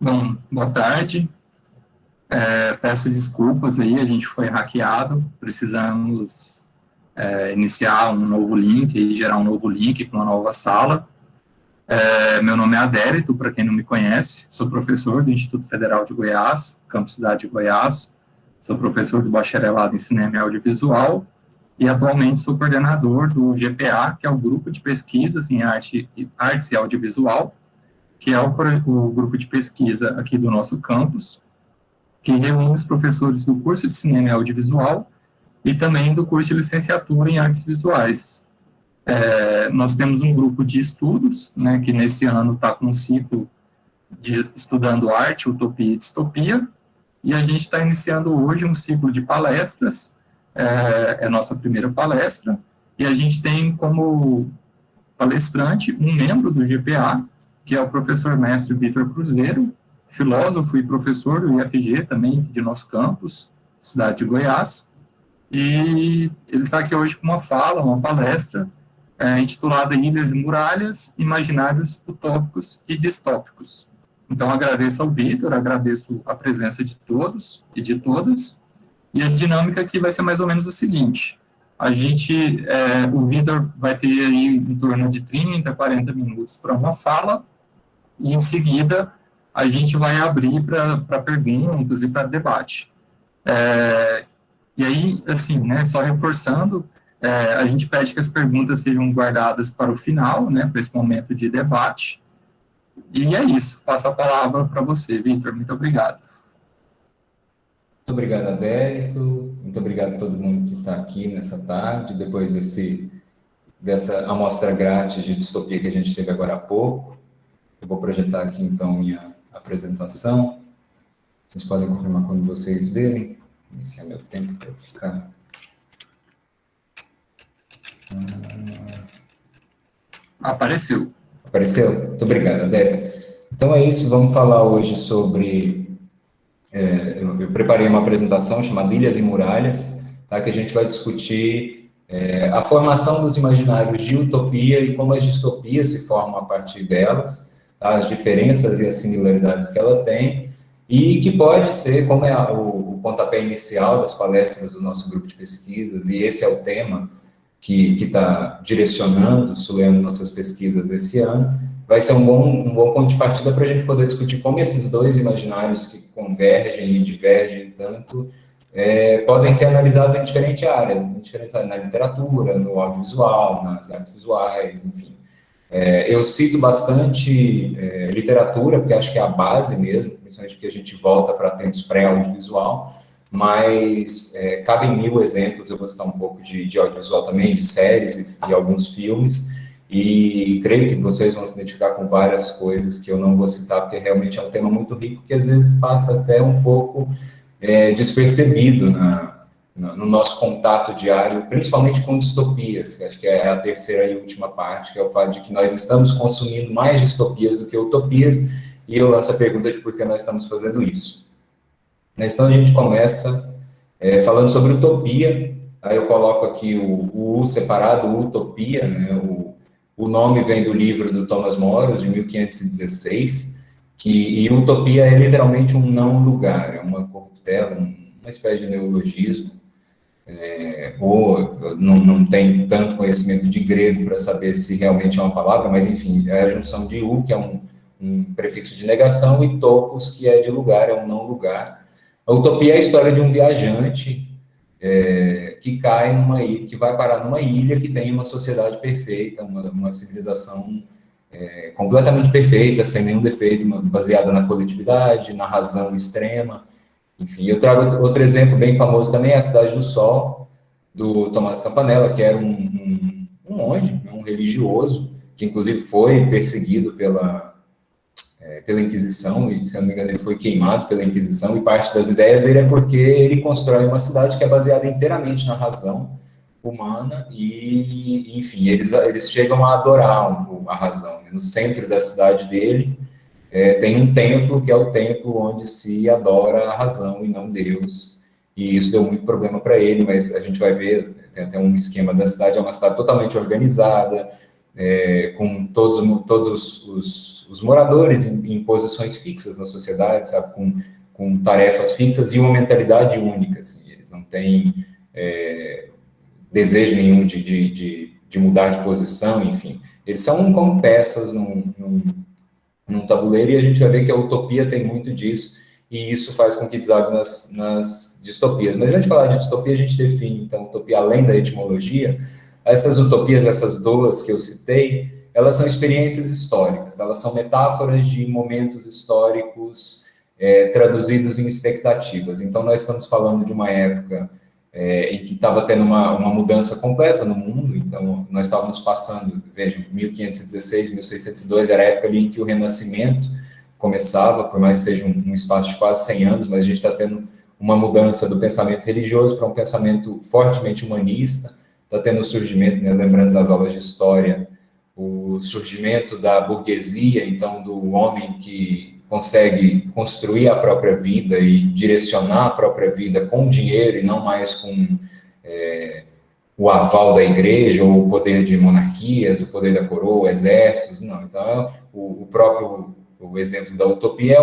Bom, boa tarde. Peço desculpas aí, a gente foi hackeado, precisamos iniciar um novo link e gerar um novo link com uma nova sala. Meu nome é Adérito, para quem não me conhece, sou professor do Instituto Federal de Goiás, campus Cidade de Goiás, sou professor do bacharelado em Cinema e Audiovisual e atualmente sou coordenador do GPA, que é o Grupo de Pesquisas em Artes e Audiovisual, que é o grupo de pesquisa aqui do nosso campus, que reúne os professores do curso de Cinema e Audiovisual e também do curso de licenciatura em Artes Visuais. Nós temos um grupo de estudos, né, que nesse ano está com um ciclo de estudando arte, utopia e distopia, e a gente está iniciando hoje um ciclo de palestras, é a nossa primeira palestra, e a gente tem como palestrante um membro do GPA, que é o professor mestre Vitor Cruzeiro, filósofo e professor do IFG também, de nosso campus, cidade de Goiás, e ele está aqui hoje com uma fala, uma palestra, intitulada Ilhas e Muralhas, Imaginários Utópicos e Distópicos. Então, agradeço ao Vitor, agradeço a presença de todos e de todas, e a dinâmica aqui vai ser mais ou menos o seguinte: o Vitor vai ter aí em torno de 30, 40 minutos para uma fala, e em seguida a gente vai abrir para perguntas e para debate. E aí, assim, né, só reforçando, a gente pede que as perguntas sejam guardadas para o final, né, para esse momento de debate. E é isso, passo a palavra para você, Vitor, muito obrigado. Muito obrigado, Adérito, muito obrigado a todo mundo que está aqui nessa tarde, depois dessa amostra grátis de distopia que a gente teve agora há pouco. Eu vou projetar aqui, então, minha apresentação. Vocês podem confirmar quando vocês verem. Esse é meu tempo para eu ficar. Apareceu. Apareceu? Muito obrigado, Adélio. Então é isso, vamos falar hoje sobre... eu preparei uma apresentação chamada Ilhas e Muralhas, tá, que a gente vai discutir a formação dos imaginários de utopia e como as distopias se formam a partir delas, tá, as diferenças e as similaridades que ela tem, e que pode ser, como é o pontapé inicial das palestras do nosso grupo de pesquisas, e esse é o tema que está direcionando, suleando nossas pesquisas esse ano, vai ser um bom ponto de partida para a gente poder discutir como esses dois imaginários que convergem e divergem tanto podem ser analisados em diferentes áreas, na literatura, no audiovisual, nas artes visuais, enfim. Eu cito bastante literatura, porque acho que é a base mesmo, principalmente porque a gente volta para tempos pré-audiovisual, mas cabem 1000 exemplos. Eu vou citar um pouco de audiovisual também, de séries e alguns filmes, e creio que vocês vão se identificar com várias coisas que eu não vou citar, porque realmente é um tema muito rico, que às vezes passa até um pouco despercebido no nosso contato diário, principalmente com distopias, que acho que é a terceira e última parte, que é o fato de que nós estamos consumindo mais distopias do que utopias, e eu lanço a pergunta de por que nós estamos fazendo isso. Então, a gente começa falando sobre utopia. Aí eu coloco aqui o U separado, utopia, né? O nome vem do livro do Thomas More, de 1516, e utopia é literalmente um não lugar, é uma corruptela, uma espécie de neologismo, ou não tem tanto conhecimento de grego para saber se realmente é uma palavra, mas enfim, é a junção de U, que é um prefixo de negação, e topos, que é de lugar, é um não lugar. A utopia é a história de um viajante que cai numa ilha, que vai parar numa ilha que tem uma sociedade perfeita, uma civilização completamente perfeita, sem nenhum defeito, baseada na coletividade, na razão extrema. Enfim, eu trago outro exemplo bem famoso também, é a Cidade do Sol, do Tomás Campanella, que era um monge, um religioso, que inclusive foi perseguido pela Inquisição, e se eu não me engano ele foi queimado pela Inquisição, e parte das ideias dele é porque ele constrói uma cidade que é baseada inteiramente na razão humana, e enfim, eles chegam a adorar a razão. No centro da cidade dele tem um templo, que é o templo onde se adora a razão e não Deus, e isso deu muito problema para ele, mas a gente vai ver, tem até um esquema da cidade, é uma cidade totalmente organizada, com todos os moradores em posições fixas na sociedade, sabe, com tarefas fixas e uma mentalidade única, assim, eles não têm desejo nenhum de mudar de posição, enfim, eles são como peças num tabuleiro, e a gente vai ver que a utopia tem muito disso, e isso faz com que desague nas distopias. Mas antes de falar de distopia, a gente define, então, utopia além da etimologia. Essas utopias, essas duas que eu citei, elas são experiências históricas, elas são metáforas de momentos históricos traduzidos em expectativas. Então, nós estamos falando de uma época em que estava tendo uma mudança completa no mundo. Então, nós estávamos passando, vejam, 1516, 1602, era a época ali em que o Renascimento começava, por mais que seja um espaço de quase 100 anos, mas a gente está tendo uma mudança do pensamento religioso para um pensamento fortemente humanista. Está tendo o surgimento, né, lembrando das aulas de história, o surgimento da burguesia, então, do homem que consegue construir a própria vida e direcionar a própria vida com dinheiro e não mais com o aval da igreja ou o poder de monarquias, o poder da coroa, exércitos, não. Então, o exemplo da utopia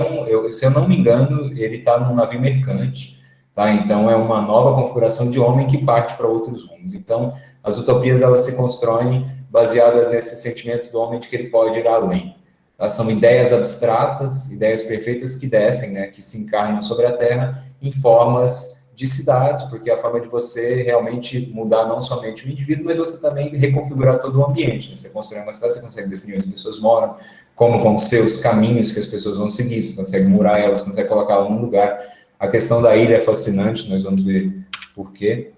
se eu não me engano, ele está num navio mercante, tá? Então, é uma nova configuração de homem que parte para outros rumos. Então, as utopias, elas se constroem baseadas nesse sentimento do homem de que ele pode ir além. Elas são ideias abstratas, ideias perfeitas que descem, né, que se encarnam sobre a Terra em formas de cidades, porque é a forma de você realmente mudar não somente o indivíduo, mas você também reconfigurar todo o ambiente. Né? Você constrói uma cidade, você consegue definir onde as pessoas moram, como vão ser os caminhos que as pessoas vão seguir, você consegue murar elas, consegue colocá-las num lugar. A questão da ilha é fascinante, nós vamos ver por quê.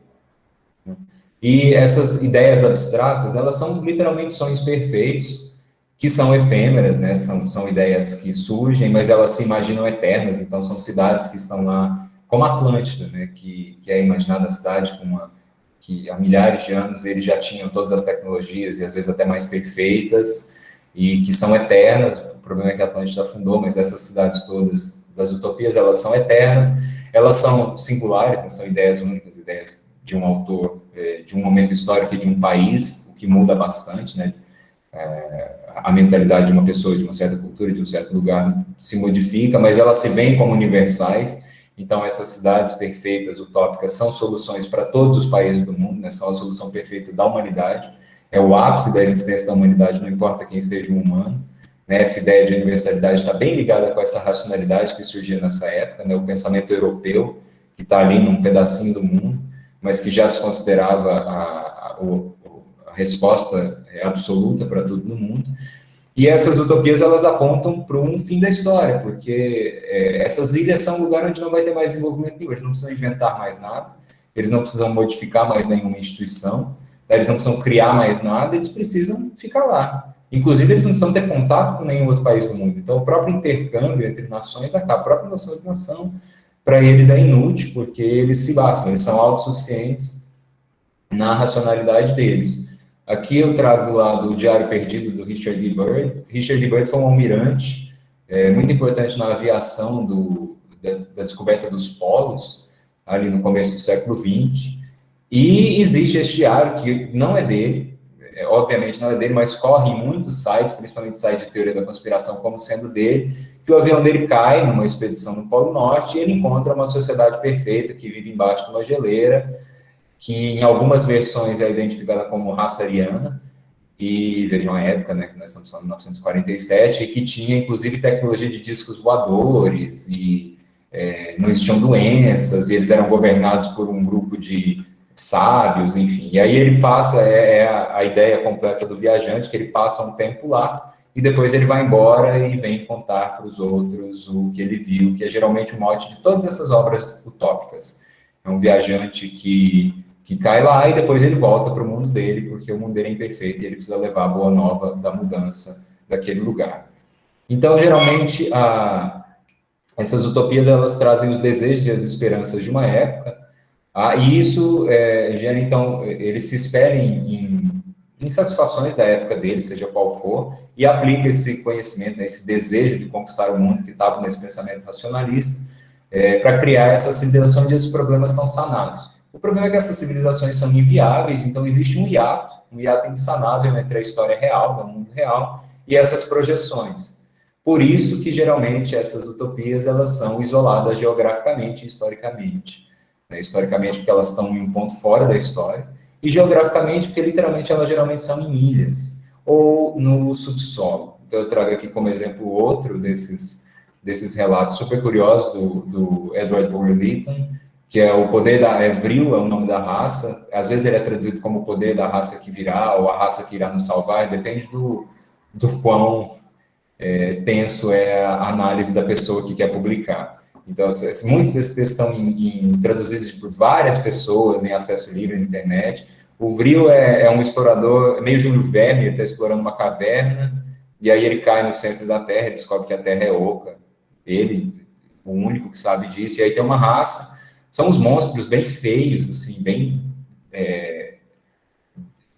E essas ideias abstratas, elas são literalmente sonhos perfeitos, que são efêmeras, né? São ideias que surgem, mas elas se imaginam eternas. Então, são cidades que estão lá, como Atlântida, né? Que é imaginada a cidade que há milhares de anos eles já tinham todas as tecnologias, e às vezes até mais perfeitas, e que são eternas. O problema é que a Atlântida afundou, mas essas cidades todas das utopias, elas são eternas, elas são singulares, né? São ideias únicas, ideias de um autor, de um momento histórico e de um país, o que muda bastante, né? A mentalidade de uma pessoa, de uma certa cultura, de um certo lugar se modifica, mas elas se veem como universais. Então, essas cidades perfeitas, utópicas, são soluções para todos os países do mundo, né? São a solução perfeita da humanidade, é o ápice da existência da humanidade, não importa quem seja um humano, né? Essa ideia de universalidade está bem ligada com essa racionalidade que surgia nessa época, né? O pensamento europeu, que está ali num pedacinho do mundo, mas que já se considerava a resposta absoluta para tudo no mundo. E essas utopias, elas apontam para um fim da história, porque essas ilhas são um lugar onde não vai ter mais desenvolvimento nenhum, eles não precisam inventar mais nada, eles não precisam modificar mais nenhuma instituição, tá? Eles não precisam criar mais nada, eles precisam ficar lá. Inclusive, eles não precisam ter contato com nenhum outro país do mundo. Então, o próprio intercâmbio entre nações acaba, a própria noção de nação, para eles é inútil, porque eles se bastam, eles são autossuficientes na racionalidade deles. Aqui eu trago lá do Diário Perdido, do Richard D. Byrd. Richard D. Byrd foi um almirante muito importante na aviação da descoberta dos polos, ali no começo do século XX. E existe este diário, que não é dele, obviamente não é dele, mas corre em muitos sites, principalmente sites de teoria da conspiração, como sendo dele, que o avião dele cai numa expedição no Polo Norte e ele encontra uma sociedade perfeita que vive embaixo de uma geleira, que em algumas versões é identificada como raça ariana, e vejam a época, né, que nós estamos falando de 1947, e que tinha, inclusive, tecnologia de discos voadores, e não existiam doenças, e eles eram governados por um grupo de sábios, enfim. E aí ele passa, a ideia completa do viajante, que ele passa um tempo lá, e depois ele vai embora e vem contar para os outros o que ele viu, que é geralmente o mote de todas essas obras utópicas. É um viajante que cai lá e depois ele volta para o mundo dele, porque o mundo dele é imperfeito e ele precisa levar a boa nova da mudança daquele lugar. Então, geralmente, essas utopias, elas trazem os desejos e as esperanças de uma época, e isso gera, então, eles se esperem em satisfações da época dele, seja qual for, e aplica esse conhecimento, né, esse desejo de conquistar o mundo que estava nesse pensamento racionalista, para criar essa civilização onde esses problemas estão sanados. O problema é que essas civilizações são inviáveis, então existe um hiato insanável entre a história real, do mundo real, e essas projeções. Por isso que, geralmente, essas utopias, elas são isoladas geograficamente e historicamente. Né? Historicamente, porque elas estão em um ponto fora da história, e geograficamente, porque, literalmente, elas geralmente são em ilhas, ou no subsolo. Então, eu trago aqui como exemplo outro desses relatos super curiosos do Edward Bulwer Lytton, que é o poder da... Vril é o nome da raça, às vezes ele é traduzido como o poder da raça que virá, ou a raça que irá nos salvar, depende do quão tenso é a análise da pessoa que quer publicar. Então, muitos desses textos estão traduzidos por várias pessoas em acesso livre na internet. O Vril é um explorador, meio Júlio Verne, ele está explorando uma caverna, e aí ele cai no centro da Terra e descobre que a Terra é oca. Ele, o único que sabe disso, e aí tem uma raça, são uns monstros bem feios, assim, bem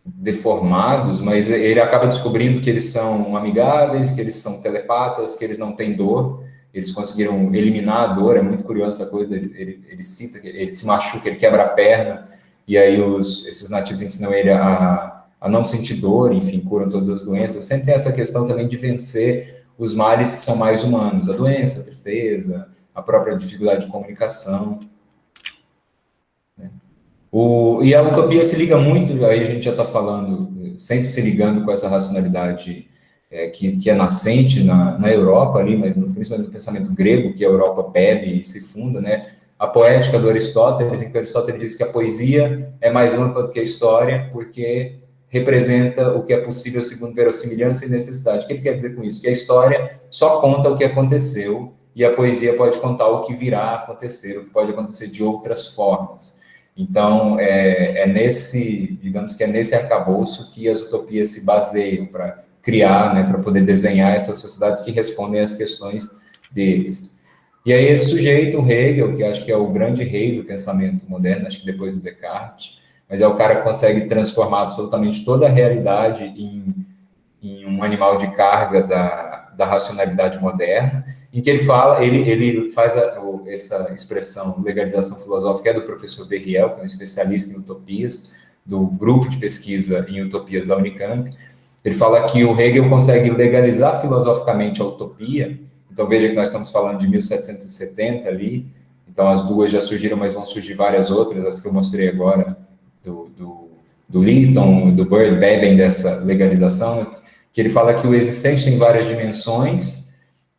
deformados, mas ele acaba descobrindo que eles são amigáveis, que eles são telepatas, que eles não têm dor, eles conseguiram eliminar a dor, é muito curiosa essa coisa, ele cita que ele se machuca, ele quebra a perna, e aí esses nativos ensinam ele a não sentir dor, enfim, curam todas as doenças. Sempre tem essa questão também de vencer os males que são mais humanos, a doença, a tristeza, a própria dificuldade de comunicação. E a utopia se liga muito, aí a gente já está falando, sempre se ligando com essa racionalidade que é nascente na Europa ali, mas principalmente no pensamento grego, que a Europa bebe e se funda, né? A poética do Aristóteles, em que Aristóteles diz que a poesia é mais ampla do que a história, porque representa o que é possível segundo verossimilhança e necessidade. O que ele quer dizer com isso? Que a história só conta o que aconteceu, e a poesia pode contar o que virá a acontecer, o que pode acontecer de outras formas. Então, digamos que é nesse arcabouço que as utopias se baseiam para criar, né, para poder desenhar essas sociedades que respondem às questões deles. E aí esse sujeito, o Hegel, que acho que é o grande rei do pensamento moderno, acho que depois do Descartes, mas é o cara que consegue transformar absolutamente toda a realidade em um animal de carga da racionalidade moderna, em que ele faz essa expressão legalização filosófica, é do professor Berriel, que é um especialista em utopias, do grupo de pesquisa em utopias da Unicamp. Ele fala que o Hegel consegue legalizar filosoficamente a utopia. Então, veja que nós estamos falando de 1770 ali, então as duas já surgiram, mas vão surgir várias outras, as que eu mostrei agora, do Lytton, do Bird, bebem dessa legalização, né? Que ele fala que o existente tem várias dimensões,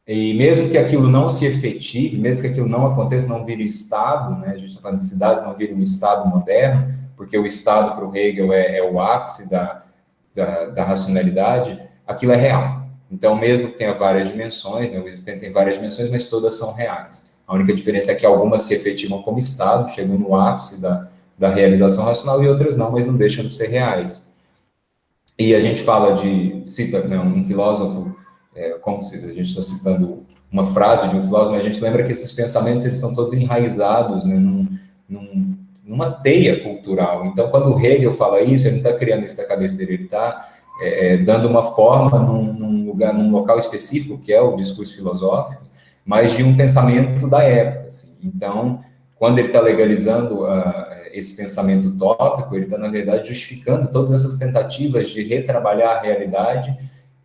e mesmo que aquilo não se efetive, mesmo que aquilo não aconteça, não vire Estado, né? A gente está falando de cidades, não vire um Estado moderno, porque o Estado para o Hegel é o ápice da racionalidade, aquilo é real. Então, mesmo que tenha várias dimensões, né? O existente tem várias dimensões, mas todas são reais. A única diferença é que algumas se efetivam como Estado, chegam no ápice da realização racional, e outras não, mas não deixam de ser reais. E a gente cita, né, um filósofo, como se a gente está citando uma frase de um filósofo, mas a gente lembra que esses pensamentos eles estão todos enraizados, né, numa teia cultural. Então, quando o Hegel fala isso, ele não está criando isso da cabeça dele, ele está dando uma forma num local específico, que é o discurso filosófico, mas de um pensamento da época. Assim. Então, quando ele está legalizando esse pensamento utópico, ele está, na verdade, justificando todas essas tentativas de retrabalhar a realidade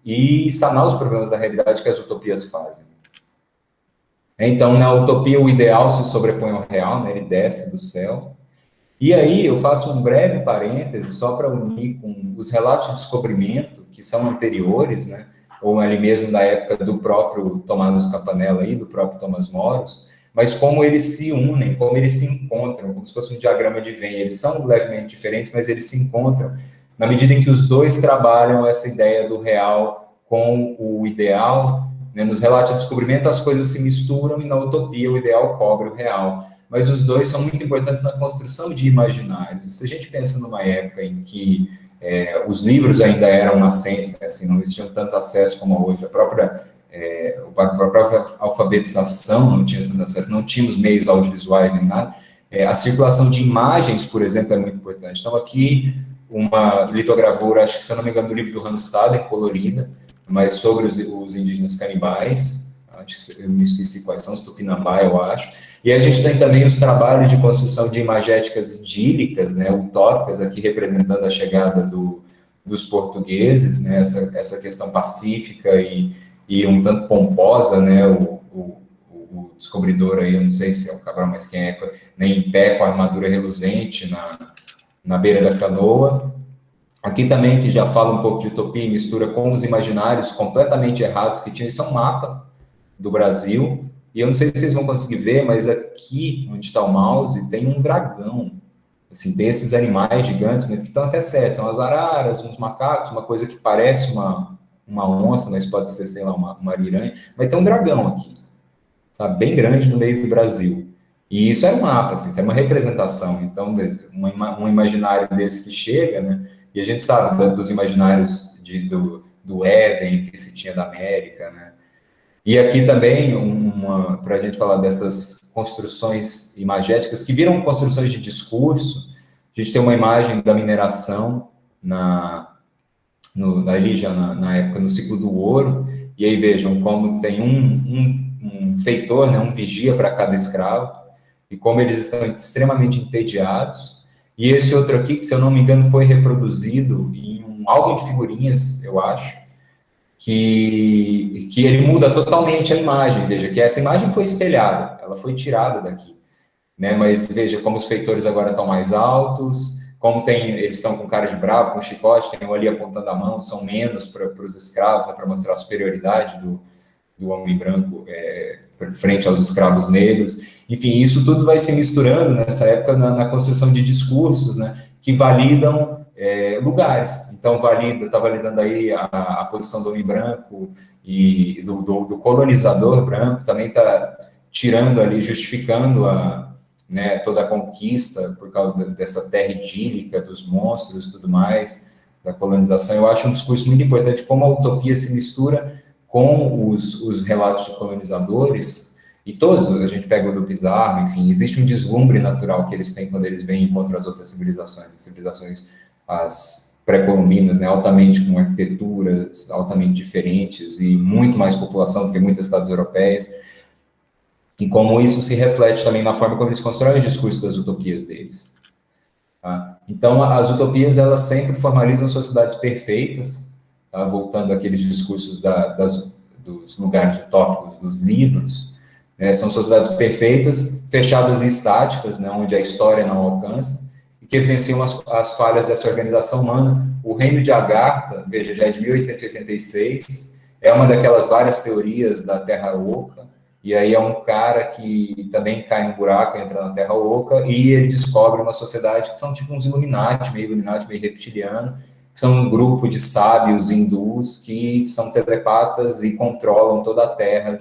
e sanar os problemas da realidade que as utopias fazem. Então, na utopia, o ideal se sobrepõe ao real, né? Ele desce do céu. E aí, eu faço um breve parêntese só para unir com os relatos de descobrimento, que são anteriores, né? Ou ali mesmo da época do próprio Tomás Campanella e do próprio Thomas Moros, mas como eles se unem, como eles se encontram, como se fosse um diagrama de Venn. Eles são levemente diferentes, mas eles se encontram na medida em que os dois trabalham essa ideia do real com o ideal. Né? Nos relatos de descobrimento, as coisas se misturam e na utopia o ideal cobre o real. Mas os dois são muito importantes na construção de imaginários. Se a gente pensa numa época em que os livros ainda eram nascentes, né? Assim, não existiam tanto acesso como hoje, a própria alfabetização não tinha tanto acesso, não tínhamos meios audiovisuais nem nada, a circulação de imagens, por exemplo, é muito importante. Então, aqui, uma litogravura, acho que, se eu não me engano, do livro do Hans Staden, colorida, mas sobre os indígenas canibais, acho que eu me esqueci quais são, os Tupinambá, eu acho. E a gente tem também os trabalhos de construção de imagéticas idílicas, né, utópicas, aqui representando a chegada dos portugueses, né, essa questão pacífica e um tanto pomposa, né, o descobridor aí, eu não sei se é o Cabral, mas quem é, nem em pé, com a armadura reluzente na beira da canoa. Aqui também, que já fala um pouco de utopia e mistura com os imaginários completamente errados que tinha. Isso é um mapa do Brasil, e eu não sei se vocês vão conseguir ver, mas aqui, onde está o mouse, tem um dragão. Assim, tem esses animais gigantes, mas que estão até certos. São as araras, uns macacos, uma coisa que parece uma onça, mas pode ser, sei lá, uma ariranha. Mas tem um dragão aqui, sabe? Bem grande no meio do Brasil. E isso é um mapa, assim, isso é uma representação. Então, um imaginário desse que chega, né? E a gente sabe dos imaginários do Éden que se tinha da América, né? E aqui também, para a gente falar dessas construções imagéticas, que viram construções de discurso, a gente tem uma imagem da mineração ali já na época, no ciclo do ouro, e aí vejam como tem um feitor, né, um vigia para cada escravo, e como eles estão extremamente entediados. E esse outro aqui, que se eu não me engano foi reproduzido em um álbum de figurinhas, eu acho, que ele muda totalmente a imagem. Veja que essa imagem foi espelhada, ela foi tirada daqui, né? Mas veja como os feitores agora estão mais altos, como eles estão com cara de bravo, com chicote, tem um ali apontando a mão, são menos para os escravos, né, para mostrar a superioridade do homem branco frente aos escravos negros. Enfim, isso tudo vai se misturando nessa época na construção de discursos, né, que validam lugares. Então, está validando aí a posição do homem branco e do colonizador branco, também está tirando ali, justificando né, toda a conquista por causa dessa terra idílica, dos monstros e tudo mais, da colonização. Eu acho um discurso muito importante como a utopia se mistura com os relatos de colonizadores, e todos, a gente pega o do Pizarro, enfim, existe um deslumbre natural que eles têm quando eles vêm contra as outras civilizações, as pré-colombinas, né, altamente com arquiteturas altamente diferentes e muito mais população do que muitas cidades europeias, e como isso se reflete também na forma como eles constroem os discursos das utopias deles. Tá? Então, as utopias, elas sempre formalizam sociedades perfeitas, tá? Voltando àqueles discursos dos lugares utópicos dos livros, né? São sociedades perfeitas, fechadas e estáticas, né? Onde a história não alcança, e que evidenciam as falhas dessa organização humana. O Reino de Agartha, veja, já é de 1886, é uma daquelas várias teorias da Terra Oca, e aí é um cara que também cai no buraco, entra na Terra Oca, e ele descobre uma sociedade que são tipo uns Illuminati, meio reptiliano, que são um grupo de sábios hindus que são telepatas e controlam toda a Terra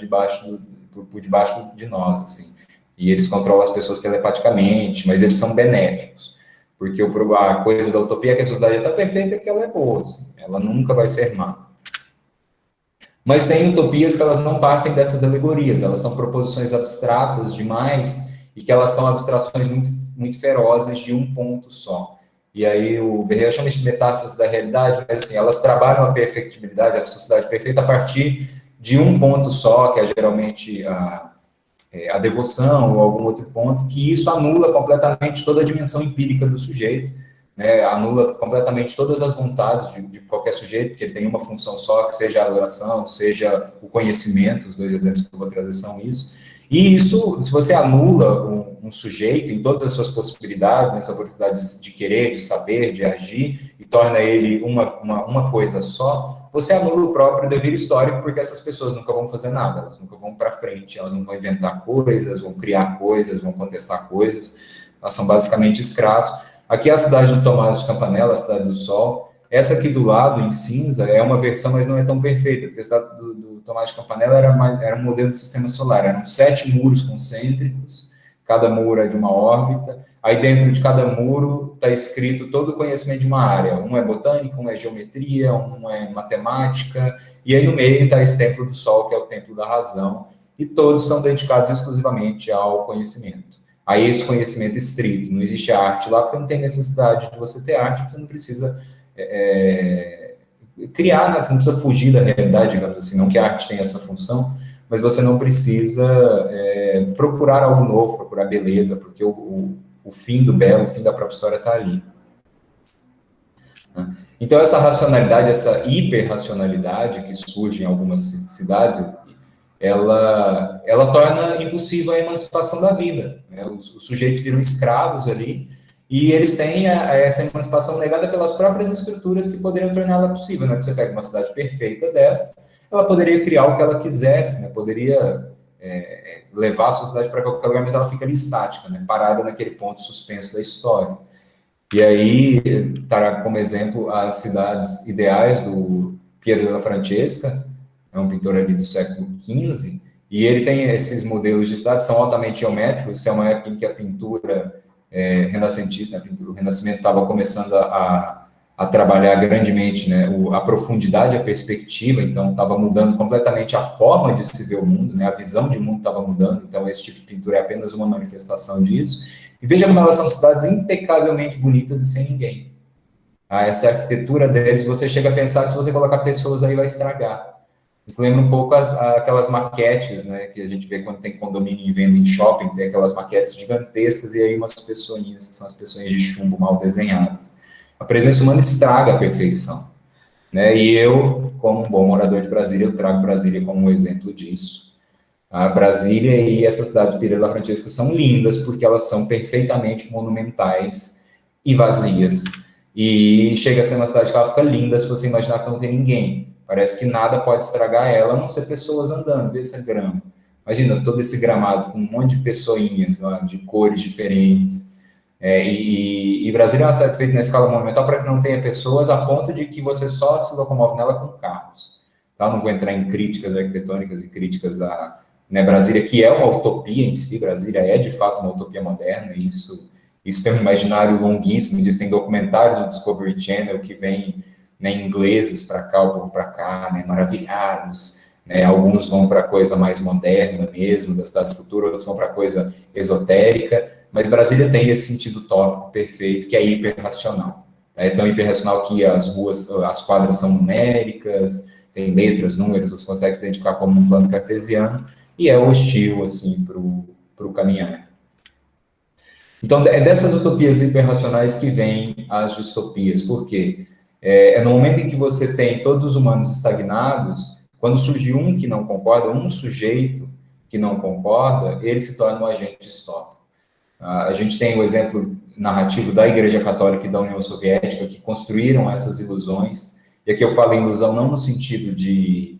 por debaixo de nós, assim. E eles controlam as pessoas telepaticamente, mas eles são benéficos. Porque a coisa da utopia é que a sociedade é tão perfeita que ela é boa, assim, ela nunca vai ser má. Mas tem utopias que elas não partem dessas alegorias, elas são proposições abstratas demais e que elas são abstrações muito, muito ferozes de um ponto só. E aí o Berrier chama de metástase da realidade, mas assim, elas trabalham a perfectibilidade, a sociedade perfeita, a partir de um ponto só, que é geralmente a devoção ou algum outro ponto, que isso anula completamente toda a dimensão empírica do sujeito, né, anula completamente todas as vontades de qualquer sujeito, porque ele tem uma função só, que seja a adoração, seja o conhecimento. Os dois exemplos que eu vou trazer são isso. E isso, se você anula um sujeito em todas as suas possibilidades, né, suas possibilidades de querer, de saber, de agir, e torna ele uma coisa só, você anula o próprio dever histórico, porque essas pessoas nunca vão fazer nada, elas nunca vão para frente, elas não vão inventar coisas, vão criar coisas, vão contestar coisas, elas são basicamente escravos. Aqui é a cidade do Tomás de Campanella, a cidade do Sol. Essa aqui do lado, em cinza, é uma versão, mas não é tão perfeita, porque a cidade do Tomás de Campanella era um modelo do sistema solar. Eram 7 muros concêntricos, cada muro é de uma órbita. Aí dentro de cada muro está escrito todo o conhecimento de uma área. Um é botânica, um é geometria, um é matemática. E aí no meio está esse templo do Sol, que é o templo da razão. E todos são dedicados exclusivamente ao conhecimento. A esse conhecimento estrito. Não existe arte lá, porque não tem necessidade de você ter arte, porque você não precisa criar nada, você não precisa fugir da realidade, digamos assim, não que a arte tenha essa função, mas você não precisa procurar algo novo, procurar beleza, porque o fim do belo, o fim da própria história está ali. Então, essa racionalidade, essa hiperracionalidade que surge em algumas cidades, ela torna impossível a emancipação da vida, né? Os sujeitos viram escravos ali, e eles têm essa emancipação negada pelas próprias estruturas que poderiam torná-la possível, né? Você pega uma cidade perfeita dessa, ela poderia criar o que ela quisesse, né? Poderia levar a sua cidade para qualquer lugar, mas ela fica ali estática, né? Parada naquele ponto suspenso da história. E aí, estará como exemplo as cidades ideais do Piero della Francesca, é um pintor ali do século XV, e ele tem esses modelos de cidade, são altamente geométricos, isso é uma época em que a pintura renascentista, o Renascimento estava começando a trabalhar grandemente, né, a profundidade, a perspectiva, então estava mudando completamente a forma de se ver o mundo, né, a visão de mundo estava mudando, então esse tipo de pintura é apenas uma manifestação disso. E veja como elas são cidades impecavelmente bonitas e sem ninguém. Essa arquitetura deles, você chega a pensar que se você colocar pessoas aí vai estragar. Isso lembra um pouco aquelas maquetes, né, que a gente vê quando tem condomínio em venda em shopping, tem aquelas maquetes gigantescas e aí umas pessoinhas, que são as pessoinhas de chumbo mal desenhadas. A presença humana estraga a perfeição, né, e eu, como um bom morador de Brasília, eu trago Brasília como um exemplo disso. A Brasília e essa cidade de Piero della Francesca são lindas porque elas são perfeitamente monumentais e vazias. E chega a ser uma cidade que ela fica linda se você imaginar que não tem ninguém. Parece que nada pode estragar ela, a não ser pessoas andando, vê essa grama. Imagina todo esse gramado com um monte de pessoinhas lá, de cores diferentes. E Brasília é uma cidade feita na escala monumental para que não tenha pessoas a ponto de que você só se locomove nela com carros. Tá? Não vou entrar em críticas arquitetônicas e críticas a Brasília, que é uma utopia em si, Brasília é de fato uma utopia moderna, isso tem um imaginário longuíssimo, existem documentários do Discovery Channel que vêm, né, ingleses para cá, o povo para cá, né, maravilhados, né, alguns vão para coisa mais moderna mesmo, da cidade futura, outros vão para coisa esotérica, mas Brasília tem esse sentido tópico perfeito, que é hiperracional. Tá? É tão hiperracional que as ruas, as quadras são numéricas, tem letras, números, você consegue se identificar como um plano cartesiano, e é hostil, assim, para o caminhar. Então, é dessas utopias hiperracionais que vêm as distopias. Por quê? No momento em que você tem todos os humanos estagnados, quando surge um que não concorda, um sujeito que não concorda, ele se torna um agente distópico. A gente tem o exemplo narrativo da Igreja Católica e da União Soviética, que construíram essas ilusões, e aqui eu falo em ilusão não no sentido de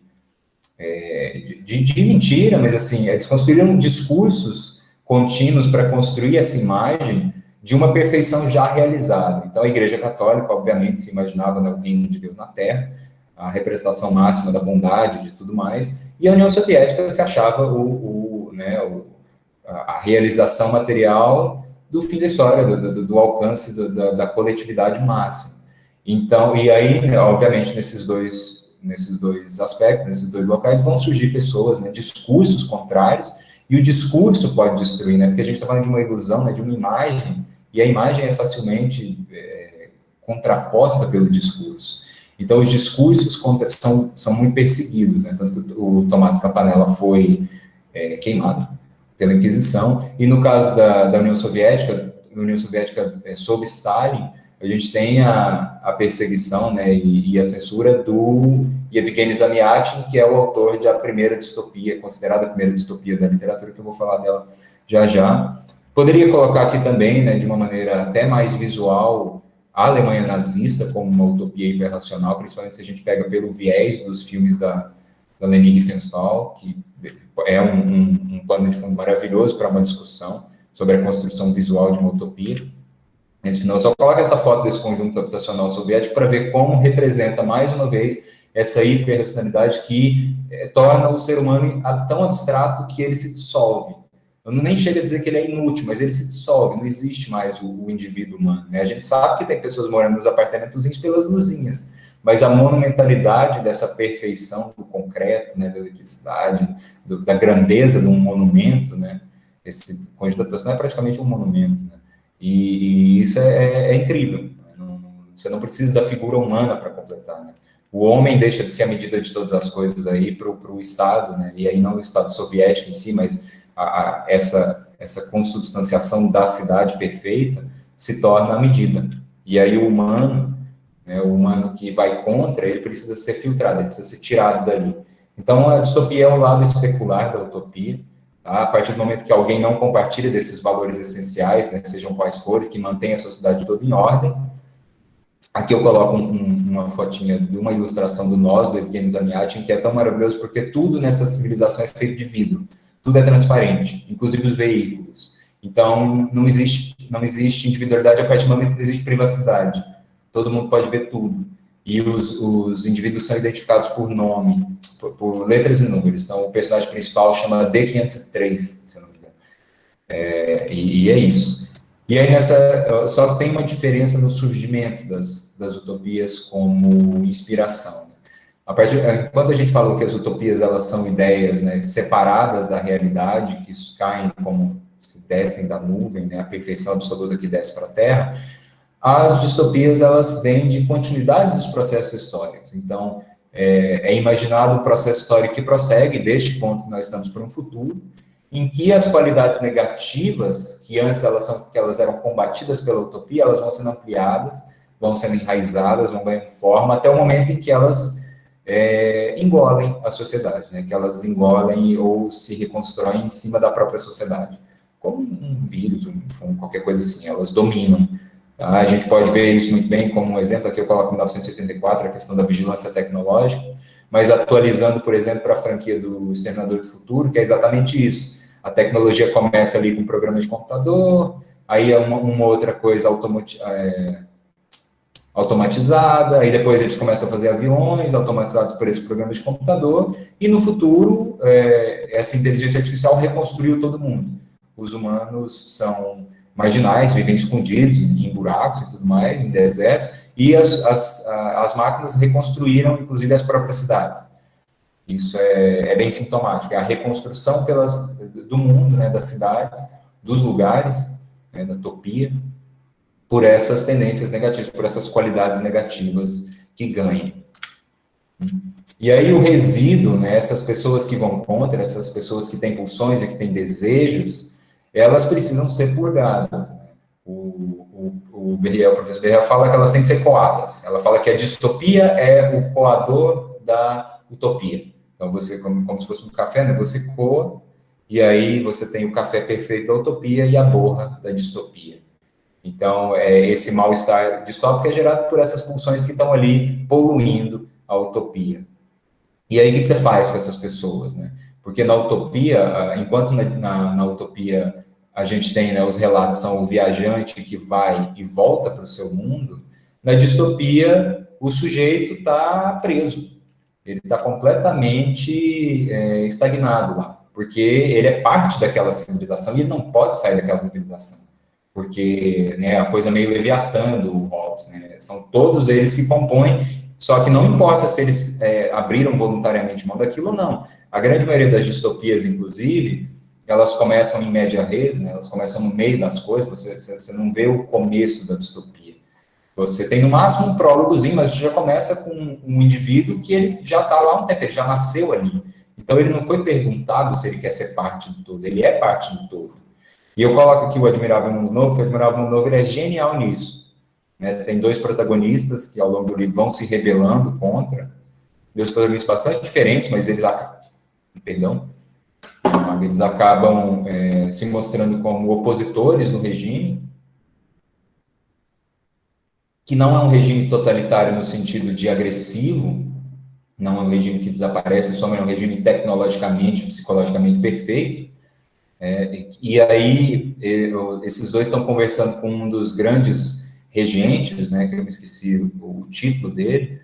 mentira, mas assim, eles construíram discursos contínuos para construir essa imagem de uma perfeição já realizada. Então, a Igreja Católica, obviamente, se imaginava, né, o reino de Deus na Terra, a representação máxima da bondade, de tudo mais, e a União Soviética se achava a realização material do fim da história, do alcance da coletividade máxima. Então, e aí, né, obviamente, nesses dois aspectos, nesses dois locais, vão surgir pessoas, né, discursos contrários, e o discurso pode destruir, né, porque a gente está falando de uma ilusão, né, de uma imagem, e a imagem é facilmente contraposta pelo discurso. Então, os discursos são muito perseguidos, né, tanto que o Tomás Campanella foi queimado pela Inquisição, e no caso da União Soviética sob Stalin, a gente tem a perseguição, né, e a censura do Yevgeny Zamyatin, que é o autor da primeira distopia, considerada a primeira distopia da literatura, que eu vou falar dela já já. Poderia colocar aqui também, né, de uma maneira até mais visual, a Alemanha nazista como uma utopia hiperracional, principalmente se a gente pega pelo viés dos filmes da Leni Riefenstahl, que é um pano de fundo maravilhoso para uma discussão sobre a construção visual de uma utopia. Eu só coloco essa foto desse conjunto habitacional soviético para ver como representa, mais uma vez, essa hiperracionalidade que torna o ser humano tão abstrato que ele se dissolve. Eu nem chego a dizer que ele é inútil, mas ele se dissolve, não existe mais o indivíduo humano. Né? A gente sabe que tem pessoas morando nos apartamentozinhos pelas luzinhas, mas a monumentalidade dessa perfeição do concreto, né, da eletricidade, da grandeza de um monumento, né? Esse conjunto habitacional é praticamente um monumento, né? E isso é incrível. Você não precisa da figura humana para completar, né? O homem deixa de ser a medida de todas as coisas aí para o Estado, né? E aí não o Estado soviético em si, mas essa consubstanciação da cidade perfeita se torna a medida. E aí o humano, né, o humano que vai contra, ele precisa ser filtrado, ele precisa ser tirado dali. Então, a distopia é o lado especular da utopia. Tá? A partir do momento que alguém não compartilha desses valores essenciais, né, sejam quais forem, que mantém a sociedade toda em ordem. Aqui eu coloco uma fotinha de uma ilustração do Nós, do Evgeny Zamyatin, que é tão maravilhoso, porque tudo nessa civilização é feito de vidro. Tudo é transparente, inclusive os veículos. Então, não existe individualidade a partir do momento que não existe privacidade. Todo mundo pode ver tudo. E os indivíduos são identificados por nome, por letras e números. Então, o personagem principal chama D503, se eu não me engano. E é isso. E aí, só tem uma diferença no surgimento das utopias como inspiração. Enquanto a gente falou que as utopias elas são ideias, né, separadas da realidade, que caem como se descem da nuvem, né, a perfeição absoluta que desce para a Terra, as distopias elas vêm de continuidade dos processos históricos. Então, é imaginado um processo histórico que prossegue deste ponto que nós estamos para um futuro, em que as qualidades negativas, que antes elas eram combatidas pela utopia, elas vão sendo ampliadas, vão sendo enraizadas, vão ganhando forma, até o momento em que elas engolem a sociedade, né? Que elas engolem ou se reconstroem em cima da própria sociedade, como um vírus, um fungo, qualquer coisa assim, elas dominam. Tá? A gente pode ver isso muito bem como um exemplo, aqui eu coloco 1984, a questão da vigilância tecnológica, mas atualizando, por exemplo, para a franquia do Exterminador do Futuro, que é exatamente isso. A tecnologia começa ali com programas de computador, aí é uma outra coisa automatizada, aí depois eles começam a fazer aviões automatizados por esse programa de computador, e no futuro, essa inteligência artificial reconstruiu todo mundo. Os humanos são marginais, vivem escondidos em buracos e tudo mais, em desertos, e as máquinas reconstruíram, inclusive, as próprias cidades. Isso é bem sintomático, é a reconstrução do mundo, né, das cidades, dos lugares, né, da utopia, por essas tendências negativas, por essas qualidades negativas que ganham. E aí o resíduo, né, essas pessoas que vão contra, essas pessoas que têm pulsões e que têm desejos, elas precisam ser purgadas. Né? O professor Berriel fala que elas têm que ser coadas. Ela fala que a distopia é o coador da utopia. Então, você, como se fosse um café, né? Você coa, e aí você tem o café perfeito da utopia e a borra da distopia. Então, esse mal-estar distópico é gerado por essas pulsões que estão ali poluindo a utopia. E aí, o que você faz com essas pessoas, né? Porque na utopia, enquanto na utopia a gente tem, né, os relatos são o viajante que vai e volta para o seu mundo, na distopia o sujeito está preso. Ele está completamente estagnado lá, porque ele é parte daquela civilização e ele não pode sair daquela civilização, porque, né, a coisa meio Leviatã do Hobbes, né, são todos eles que compõem, só que não importa se eles abriram voluntariamente mão daquilo ou não. A grande maioria das distopias, inclusive, elas começam em média res, né, elas começam no meio das coisas, você não vê o começo da distopia. Você tem, no máximo, um prólogozinho, mas você já começa com um indivíduo que ele já está lá há um tempo, ele já nasceu ali. Então, ele não foi perguntado se ele quer ser parte do todo, ele é parte do todo. E eu coloco aqui o Admirável Mundo Novo, porque o Admirável Mundo Novo ele é genial nisso. Né? Tem dois protagonistas que, ao longo do livro, vão se rebelando contra, dois protagonistas bastante diferentes, mas eles acabam se mostrando como opositores do regime, que não é um regime totalitário no sentido de agressivo, não é um regime que desaparece, só é um regime tecnologicamente, psicologicamente perfeito. E aí, esses dois estão conversando com um dos grandes regentes, né, que eu me esqueci o título dele,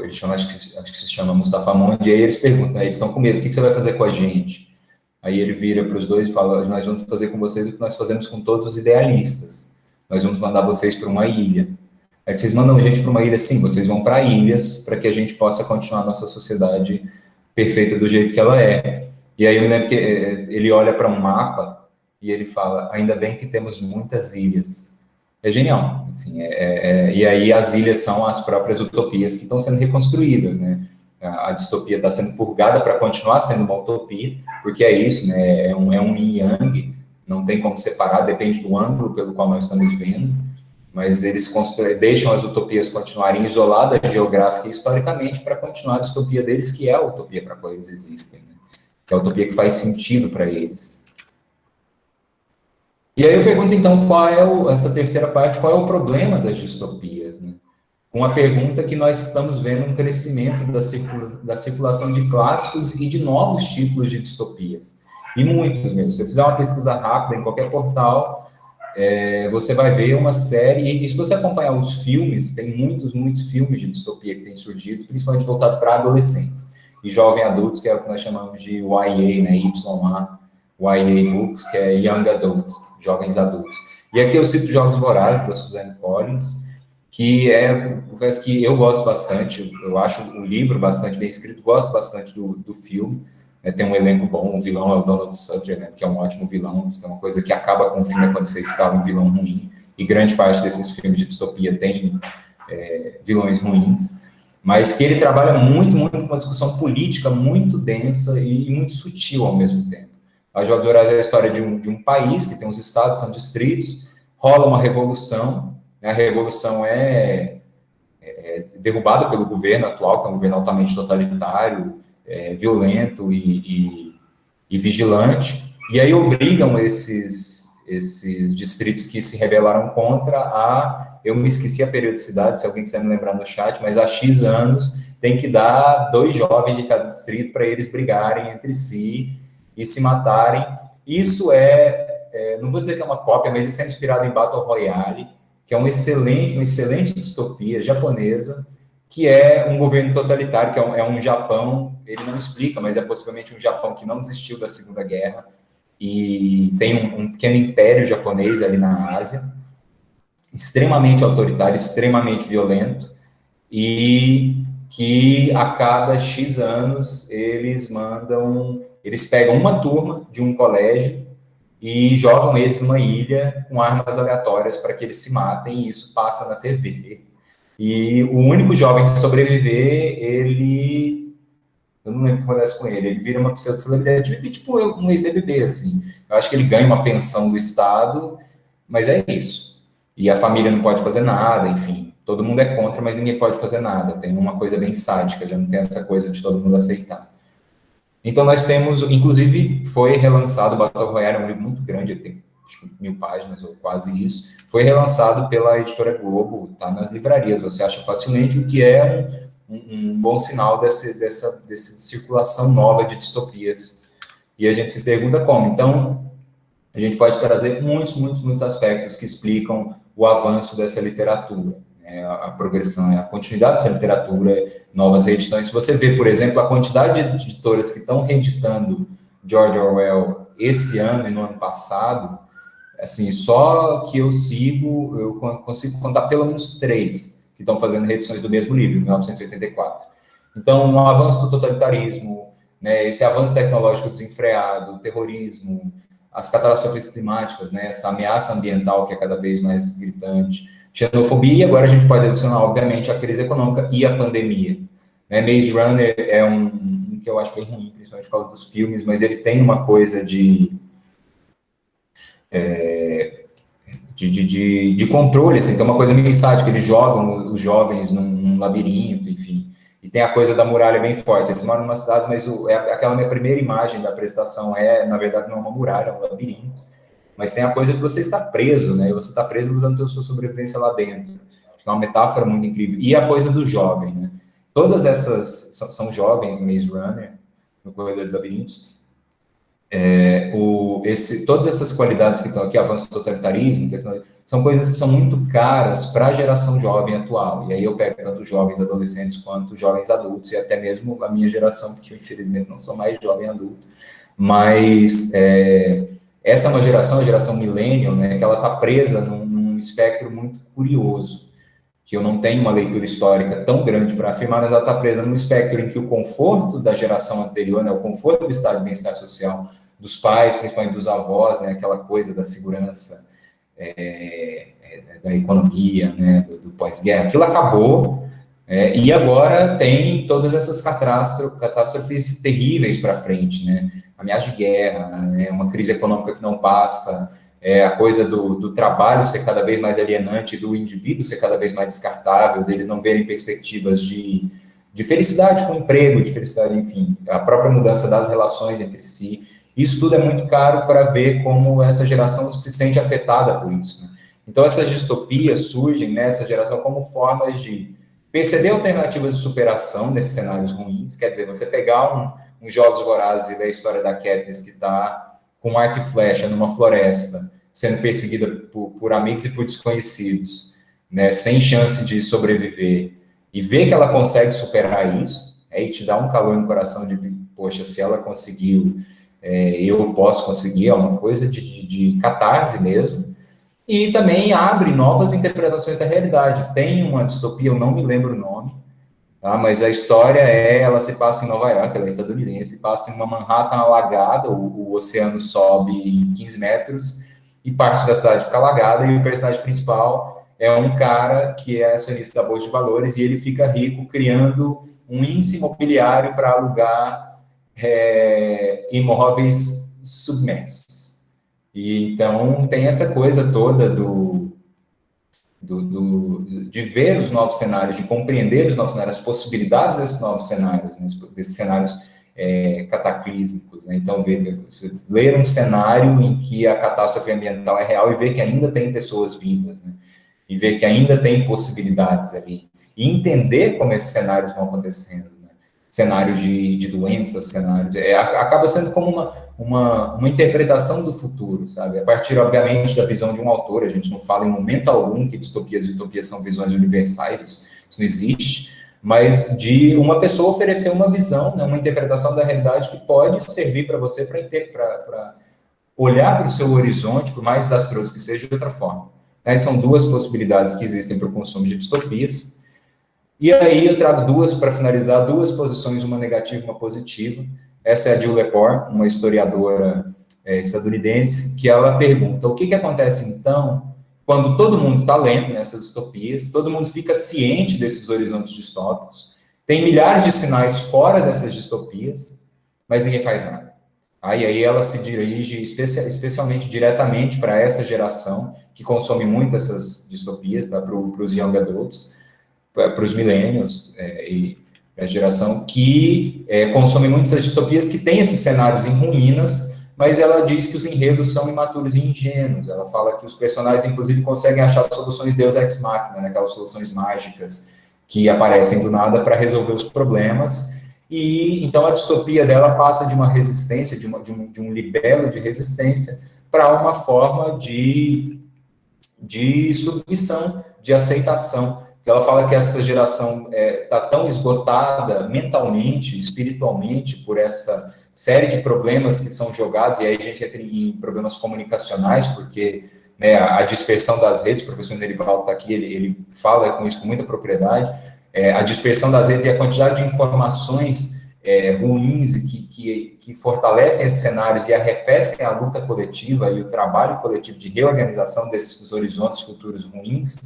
ele chama, acho que se chama Mustafa Mond, e aí eles perguntam, né, eles estão com medo, o que você vai fazer com a gente? Aí ele vira para os dois e fala, nós vamos fazer com vocês o que nós fazemos com todos os idealistas, nós vamos mandar vocês para uma ilha. Aí vocês mandam a gente para uma ilha, sim, vocês vão para ilhas, para que a gente possa continuar a nossa sociedade perfeita do jeito que ela é. E aí eu me lembro que ele olha para um mapa e ele fala, ainda bem que temos muitas ilhas, é genial. Assim, e aí as ilhas são as próprias utopias que estão sendo reconstruídas, né? A distopia está sendo purgada para continuar sendo uma utopia, porque é isso, né? É um yin yang, não tem como separar, depende do ângulo pelo qual nós estamos vendo, mas eles deixam as utopias continuarem isoladas geográfica e historicamente para continuar a distopia deles, que é a utopia para a qual eles existem, né? Que é a utopia que faz sentido para eles. E aí eu pergunto, então, essa terceira parte, qual é o problema das distopias, né? Com a pergunta que nós estamos vendo um crescimento da circulação de clássicos e de novos títulos de distopias. E muitos mesmo. Se você fizer uma pesquisa rápida em qualquer portal, você vai ver uma série, e se você acompanhar os filmes, tem muitos filmes de distopia que têm surgido, principalmente voltado para adolescentes e jovens adultos, que é o que nós chamamos de YA, né, YA Books, que é Young Adult, jovens adultos. E aqui eu cito Jogos Vorazes, da Suzanne Collins, que é um caso que eu gosto bastante, eu acho o livro bastante bem escrito, gosto bastante do filme, né, tem um elenco bom, o vilão é o Donald Sutherland, né, que é um ótimo vilão, isso é uma coisa que acaba com o filme quando você escala um vilão ruim, e grande parte desses filmes de distopia tem vilões ruins, mas que ele trabalha muito com uma discussão política muito densa e muito sutil ao mesmo tempo. A Jogos Vorazes é a história de um país que tem uns estados, são distritos, rola uma revolução, né, a revolução é derrubada pelo governo atual, que é um governo altamente totalitário, violento e vigilante, e aí obrigam esses distritos que se rebelaram contra eu me esqueci a periodicidade, se alguém quiser me lembrar no chat, mas há X anos tem que dar 2 jovens de cada distrito para eles brigarem entre si e se matarem. Isso não vou dizer que é uma cópia, mas isso é inspirado em Battle Royale, que é uma excelente distopia japonesa, que é um governo totalitário, que é um Japão, ele não explica, mas é possivelmente um Japão que não desistiu da Segunda Guerra, e tem um pequeno império japonês ali na Ásia, extremamente autoritário, extremamente violento, e que a cada X anos eles pegam uma turma de um colégio e jogam eles numa ilha com armas aleatórias para que eles se matem, e isso passa na TV. E o único jovem que sobreviver, eu não lembro o que acontece com ele vira uma pseudo-celebridade, tipo um ex-BBB, assim. Eu acho que ele ganha uma pensão do Estado, mas é isso. E a família não pode fazer nada, enfim. Todo mundo é contra, mas ninguém pode fazer nada. Tem uma coisa bem sádica, já não tem essa coisa de todo mundo aceitar. Então, nós temos, inclusive, foi relançado, o Battle Royale é um livro muito grande, ele tem acho que 1000 páginas, ou quase isso, foi relançado pela Editora Globo, está nas livrarias, você acha facilmente, o que é um bom sinal dessa circulação nova de distopias. E a gente se pergunta como. Então, a gente pode trazer muitos aspectos que explicam o avanço dessa literatura, né? A progressão, a continuidade dessa literatura, novas reedições. Se você vê, por exemplo, a quantidade de editoras que estão reeditando George Orwell esse ano e no ano passado, assim, só que eu consigo contar pelo menos 3 que estão fazendo reedições do mesmo livro, 1984. Então, um avanço do totalitarismo, né, esse avanço tecnológico desenfreado, o terrorismo, as catástrofes climáticas, né, essa ameaça ambiental que é cada vez mais gritante, xenofobia, e agora a gente pode adicionar, obviamente, a crise econômica e a pandemia. Né, Maze Runner é um que eu acho bem ruim, principalmente por causa dos filmes, mas ele tem uma coisa de controle, assim, tem uma coisa meio sádica, eles jogam os jovens num labirinto, enfim, e tem a coisa da muralha bem forte, eles moram em uma cidade, mas aquela minha primeira imagem da apresentação na verdade, não é uma muralha, é um labirinto, mas tem a coisa de você estar preso, né, e você está preso lutando pela sua sobrevivência lá dentro, é uma metáfora muito incrível, e a coisa do jovem, né, todas essas são jovens no Maze Runner, no Corredor de Labirintos, todas essas qualidades que estão aqui, avanço do totalitarismo, são coisas que são muito caras para a geração jovem atual. E aí eu pego tanto jovens adolescentes quanto jovens adultos, e até mesmo a minha geração, porque eu infelizmente não sou mais jovem adulto. Mas essa é uma geração, a geração millennial, né, que ela está presa num espectro muito curioso, que eu não tenho uma leitura histórica tão grande para afirmar, mas ela está presa num espectro em que o conforto da geração anterior, né, o conforto do estado de bem-estar social dos pais, principalmente dos avós, né, aquela coisa da segurança da economia, né, do pós-guerra, aquilo acabou, e agora tem todas essas catástrofes terríveis para frente, né, ameaça de guerra, uma crise econômica que não passa, a coisa do trabalho ser cada vez mais alienante, do indivíduo ser cada vez mais descartável, deles não verem perspectivas de felicidade com o emprego, de felicidade, enfim, a própria mudança das relações entre si. Isso tudo é muito caro para ver como essa geração se sente afetada por isso, né? Então, essas distopias surgem nessa geração como formas de perceber alternativas de superação nesses cenários ruins, quer dizer, você pegar um Jogos Vorazes da história da Katniss que está com arco e flecha numa floresta, sendo perseguida por amigos e por desconhecidos, né, sem chance de sobreviver, e ver que ela consegue superar isso, e te dá um calor no coração de, poxa, se ela conseguiu, eu posso conseguir, é uma coisa de catarse mesmo, e também abre novas interpretações da realidade. Tem uma distopia, eu não me lembro o nome, tá? Mas a história ela se passa em Nova York, ela é estadunidense, se passa em uma Manhattan alagada, o oceano sobe em 15 metros, e parte da cidade fica alagada, e o personagem principal é um cara que é acionista da Bolsa de Valores, e ele fica rico criando um índice imobiliário para alugar imóveis submersos. E então tem essa coisa toda de ver os novos cenários, de compreender os novos cenários, as possibilidades desses novos cenários, né, desses cenários cataclísmicos, né? Então, ler um cenário em que a catástrofe ambiental é real e ver que ainda tem pessoas vivas, né? E ver que ainda tem possibilidades ali. E entender como esses cenários vão acontecendo, né? Cenários de doenças, cenários... acaba sendo como uma interpretação do futuro, sabe? A partir, obviamente, da visão de um autor. A gente não fala em momento algum que distopias e utopias são visões universais, isso não existe, mas de uma pessoa oferecer uma visão, né, uma interpretação da realidade que pode servir para você para olhar para o seu horizonte, por mais desastroso que seja, de outra forma. São duas possibilidades que existem para o consumo de distopias. E aí eu trago para finalizar, duas posições, uma negativa e uma positiva. Essa é a Jill Lepore, uma historiadora estadunidense, que ela pergunta: o que acontece então quando todo mundo está lendo nessas distopias, todo mundo fica ciente desses horizontes distópicos, tem milhares de sinais fora dessas distopias, mas ninguém faz nada. Aí ela se dirige especialmente diretamente para essa geração que consome muito essas distopias, tá? Para os young adults, para os millennials, e a geração que consome muito essas distopias, que tem esses cenários em ruínas, mas ela diz que os enredos são imaturos e ingênuos. Ela fala que os personagens, inclusive, conseguem achar soluções Deus Ex Machina, né, aquelas soluções mágicas que aparecem do nada para resolver os problemas. E então a distopia dela passa de uma resistência, de um libelo de resistência, para uma forma de submissão, de aceitação. Ela fala que essa geração está tão esgotada mentalmente, espiritualmente, por essa série de problemas que são jogados, e aí a gente entra em problemas comunicacionais, porque, né, a dispersão das redes, o professor Nerival está aqui, ele fala com isso com muita propriedade, a dispersão das redes e a quantidade de informações ruins e que fortalecem esses cenários e arrefecem a luta coletiva e o trabalho coletivo de reorganização desses horizontes futuros ruins.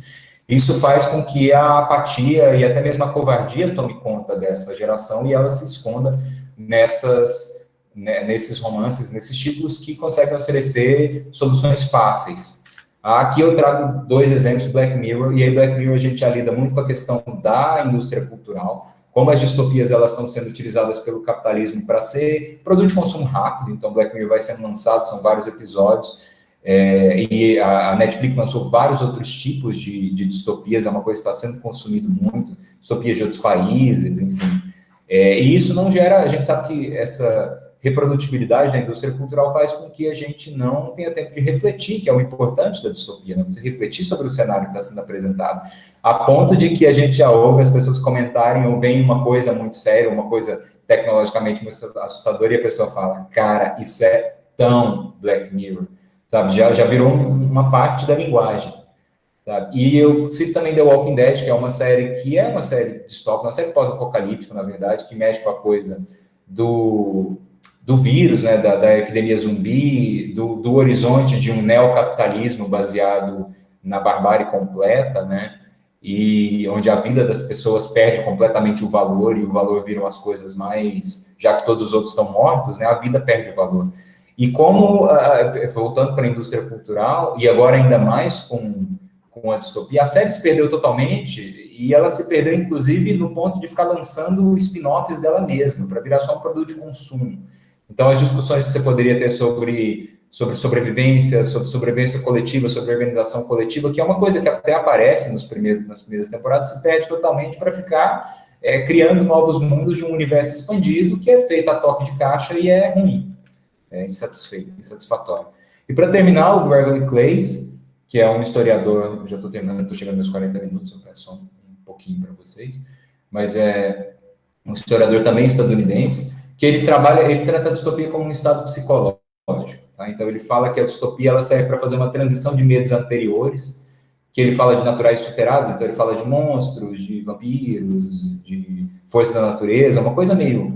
Isso faz com que a apatia e até mesmo a covardia tome conta dessa geração e ela se esconda nesses romances, nesses títulos que conseguem oferecer soluções fáceis. Aqui eu trago dois exemplos do Black Mirror, e aí Black Mirror a gente já lida muito com a questão da indústria cultural, como as distopias elas estão sendo utilizadas pelo capitalismo para ser produto de consumo rápido. Então Black Mirror vai sendo lançado, são vários episódios, e a Netflix lançou vários outros tipos de distopias, é uma coisa que está sendo consumido muito, distopias de outros países, enfim. E isso não gera, a gente sabe que essa reprodutibilidade da indústria cultural faz com que a gente não tenha tempo de refletir, que é o importante da distopia, né? Você refletir sobre o cenário que está sendo apresentado, a ponto de que a gente já ouve as pessoas comentarem ou vem uma coisa muito séria, uma coisa tecnologicamente muito assustadora, e a pessoa fala, cara, isso é tão Black Mirror, sabe? Já virou uma parte da linguagem, sabe? E eu cito também The Walking Dead, que é uma série distópica, uma série pós-apocalíptica, na verdade, que mexe com a coisa do vírus, né, da epidemia zumbi, do horizonte de um neocapitalismo baseado na barbárie completa, né? E onde a vida das pessoas perde completamente o valor, e o valor viram as coisas mais... Já que todos os outros estão mortos, né? A vida perde o valor. E como, voltando para a indústria cultural, e agora ainda mais com a distopia, a série se perdeu totalmente, e ela se perdeu, inclusive, no ponto de ficar lançando spin-offs dela mesma, para virar só um produto de consumo. Então, as discussões que você poderia ter sobre sobrevivência coletiva, sobre organização coletiva, que é uma coisa que até aparece nas primeiras temporadas, se perde totalmente para ficar criando novos mundos de um universo expandido, que é feito a toque de caixa e é ruim, é insatisfatório. E para terminar, o Gregory Clays, que é um historiador, já estou terminando, estou chegando nos 40 minutos, eu peço só um pouquinho para vocês, mas é um historiador também estadunidense, que ele trata a distopia como um estado psicológico. Tá? Então, ele fala que a distopia ela serve para fazer uma transição de medos anteriores, que ele fala de naturais superados, então ele fala de monstros, de vampiros, de força da natureza, uma coisa meio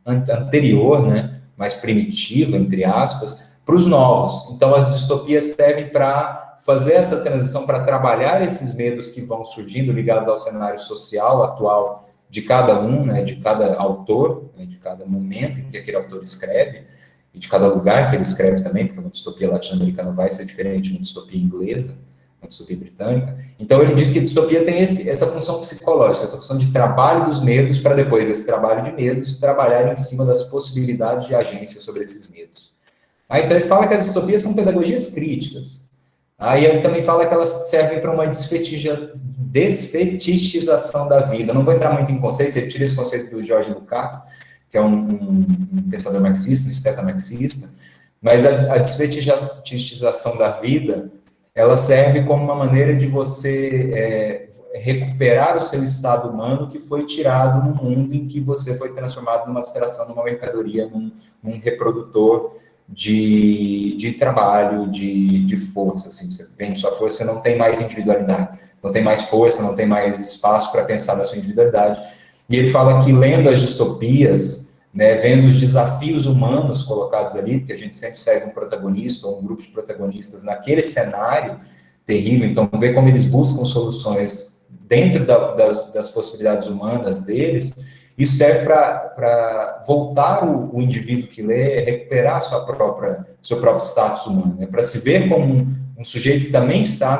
anterior, né? Mais primitiva, entre aspas, para os novos. Então, as distopias servem para fazer essa transição, para trabalhar esses medos que vão surgindo ligados ao cenário social atual de cada um, né? De cada autor, né? De cada momento em que aquele autor escreve, e de cada lugar que ele escreve também, porque uma distopia latino-americana vai ser diferente de uma distopia inglesa, uma distopia britânica. Então, ele diz que a distopia tem essa função psicológica, essa função de trabalho dos medos, para depois desse trabalho de medos, trabalhar em cima das possibilidades de agência sobre esses medos. Então, ele fala que as distopias são pedagogias críticas. Aí ele também fala que elas servem para uma desfetichização da vida. Não vou entrar muito em conceitos, ele tira esse conceito do George Lukács, que é um pensador marxista, um esteta marxista, mas a desfetichização da vida, ela serve como uma maneira de você recuperar o seu estado humano que foi tirado no mundo em que você foi transformado numa abstração, numa mercadoria, num reprodutor de trabalho, de força. Assim, você vende sua força, você não tem mais individualidade, não tem mais força, não tem mais espaço para pensar na sua individualidade. E ele fala que, lendo as distopias, né, vendo os desafios humanos colocados ali, porque a gente sempre segue um protagonista ou um grupo de protagonistas naquele cenário terrível, então ver como eles buscam soluções dentro das possibilidades humanas deles, isso serve para voltar o indivíduo que lê, recuperar seu próprio status humano, né, para se ver como um sujeito que também está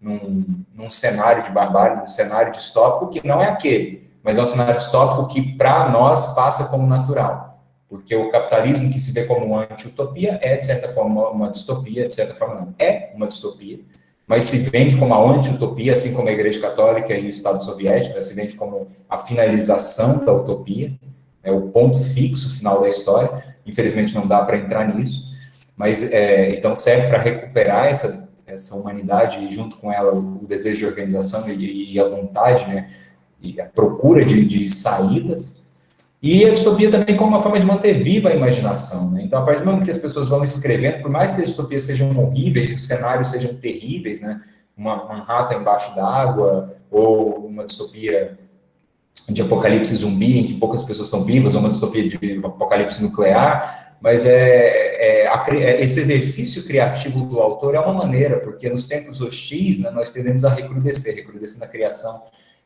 num cenário de barbárie, num cenário distópico que não é aquele, mas é um cenário distópico que, para nós, passa como natural. Porque o capitalismo que se vê como uma anti-utopia é, de certa forma, uma distopia, de certa forma não, é uma distopia, mas se vende como a anti-utopia, assim como a Igreja Católica e o Estado Soviético, né, se vende como a finalização da utopia, né, o ponto fixo final da história. Infelizmente não dá para entrar nisso, mas então serve para recuperar essa humanidade e, junto com ela, o desejo de organização e a vontade, né, e a procura de saídas, e a distopia também como uma forma de manter viva a imaginação, né? Então, a partir do momento que as pessoas vão escrevendo, por mais que as distopias sejam horríveis, os cenários sejam terríveis, né? Uma Manhattan embaixo d'água, ou uma distopia de apocalipse zumbi, em que poucas pessoas estão vivas, ou uma distopia de apocalipse nuclear, mas esse exercício criativo do autor é uma maneira, porque nos tempos hostis, né, nós tendemos a recrudescer na criação,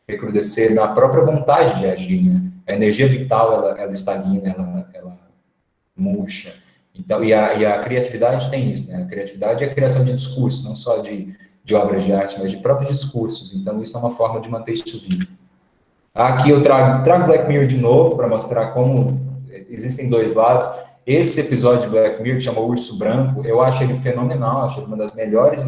recrudescer na própria vontade de agir, né? A energia vital, ela estagna, ela murcha. Então, e a criatividade tem isso, né? A criatividade é a criação de discursos, não só de obras de arte, mas de próprios discursos. Então, isso é uma forma de manter isso vivo. Aqui eu trago Black Mirror de novo, para mostrar como existem dois lados. Esse episódio de Black Mirror, que chama Urso Branco, eu acho ele fenomenal, acho ele uma das melhores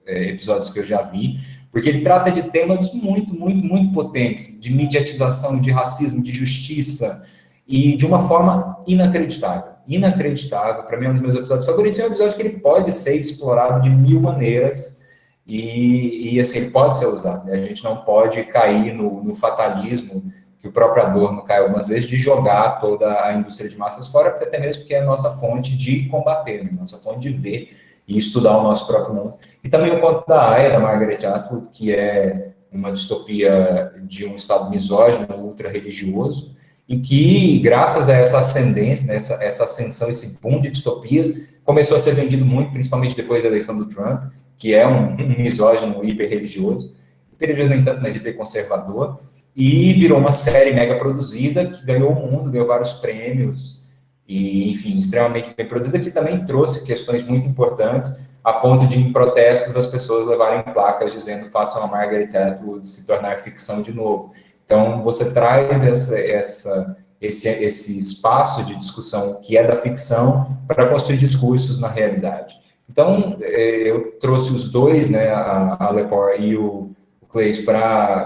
episódios que eu já vi, porque ele trata de temas muito, muito, muito potentes, de mediatização, de racismo, de justiça, e de uma forma inacreditável. Inacreditável. Para mim, é um dos meus episódios favoritos. É um episódio que ele pode ser explorado de mil maneiras, e assim, ele pode ser usado. Né? A gente não pode cair no fatalismo, que o próprio Adorno cai algumas vezes, de jogar toda a indústria de massas fora, até mesmo porque é a nossa fonte de combater, né? Nossa fonte de ver e estudar o nosso próprio mundo. E também o conto da Aya, da Margaret Atwood, que é uma distopia de um estado misógino, ultra-religioso, e que, graças a essa ascendência, né, essa ascensão, esse boom de distopias, começou a ser vendido muito, principalmente depois da eleição do Trump, que é um misógino hiper-religioso, hiper-religioso, no entanto, mas hiper-conservador, e virou uma série mega produzida que ganhou o mundo, ganhou vários prêmios, e, enfim, extremamente bem produzida, que também trouxe questões muito importantes, a ponto de, em protestos, as pessoas levarem placas dizendo façam a Margaret Atwood se tornar ficção de novo. Então, você traz esse espaço de discussão que é da ficção para construir discursos na realidade. Então, eu trouxe os dois, né, a Lepore e o Claeys,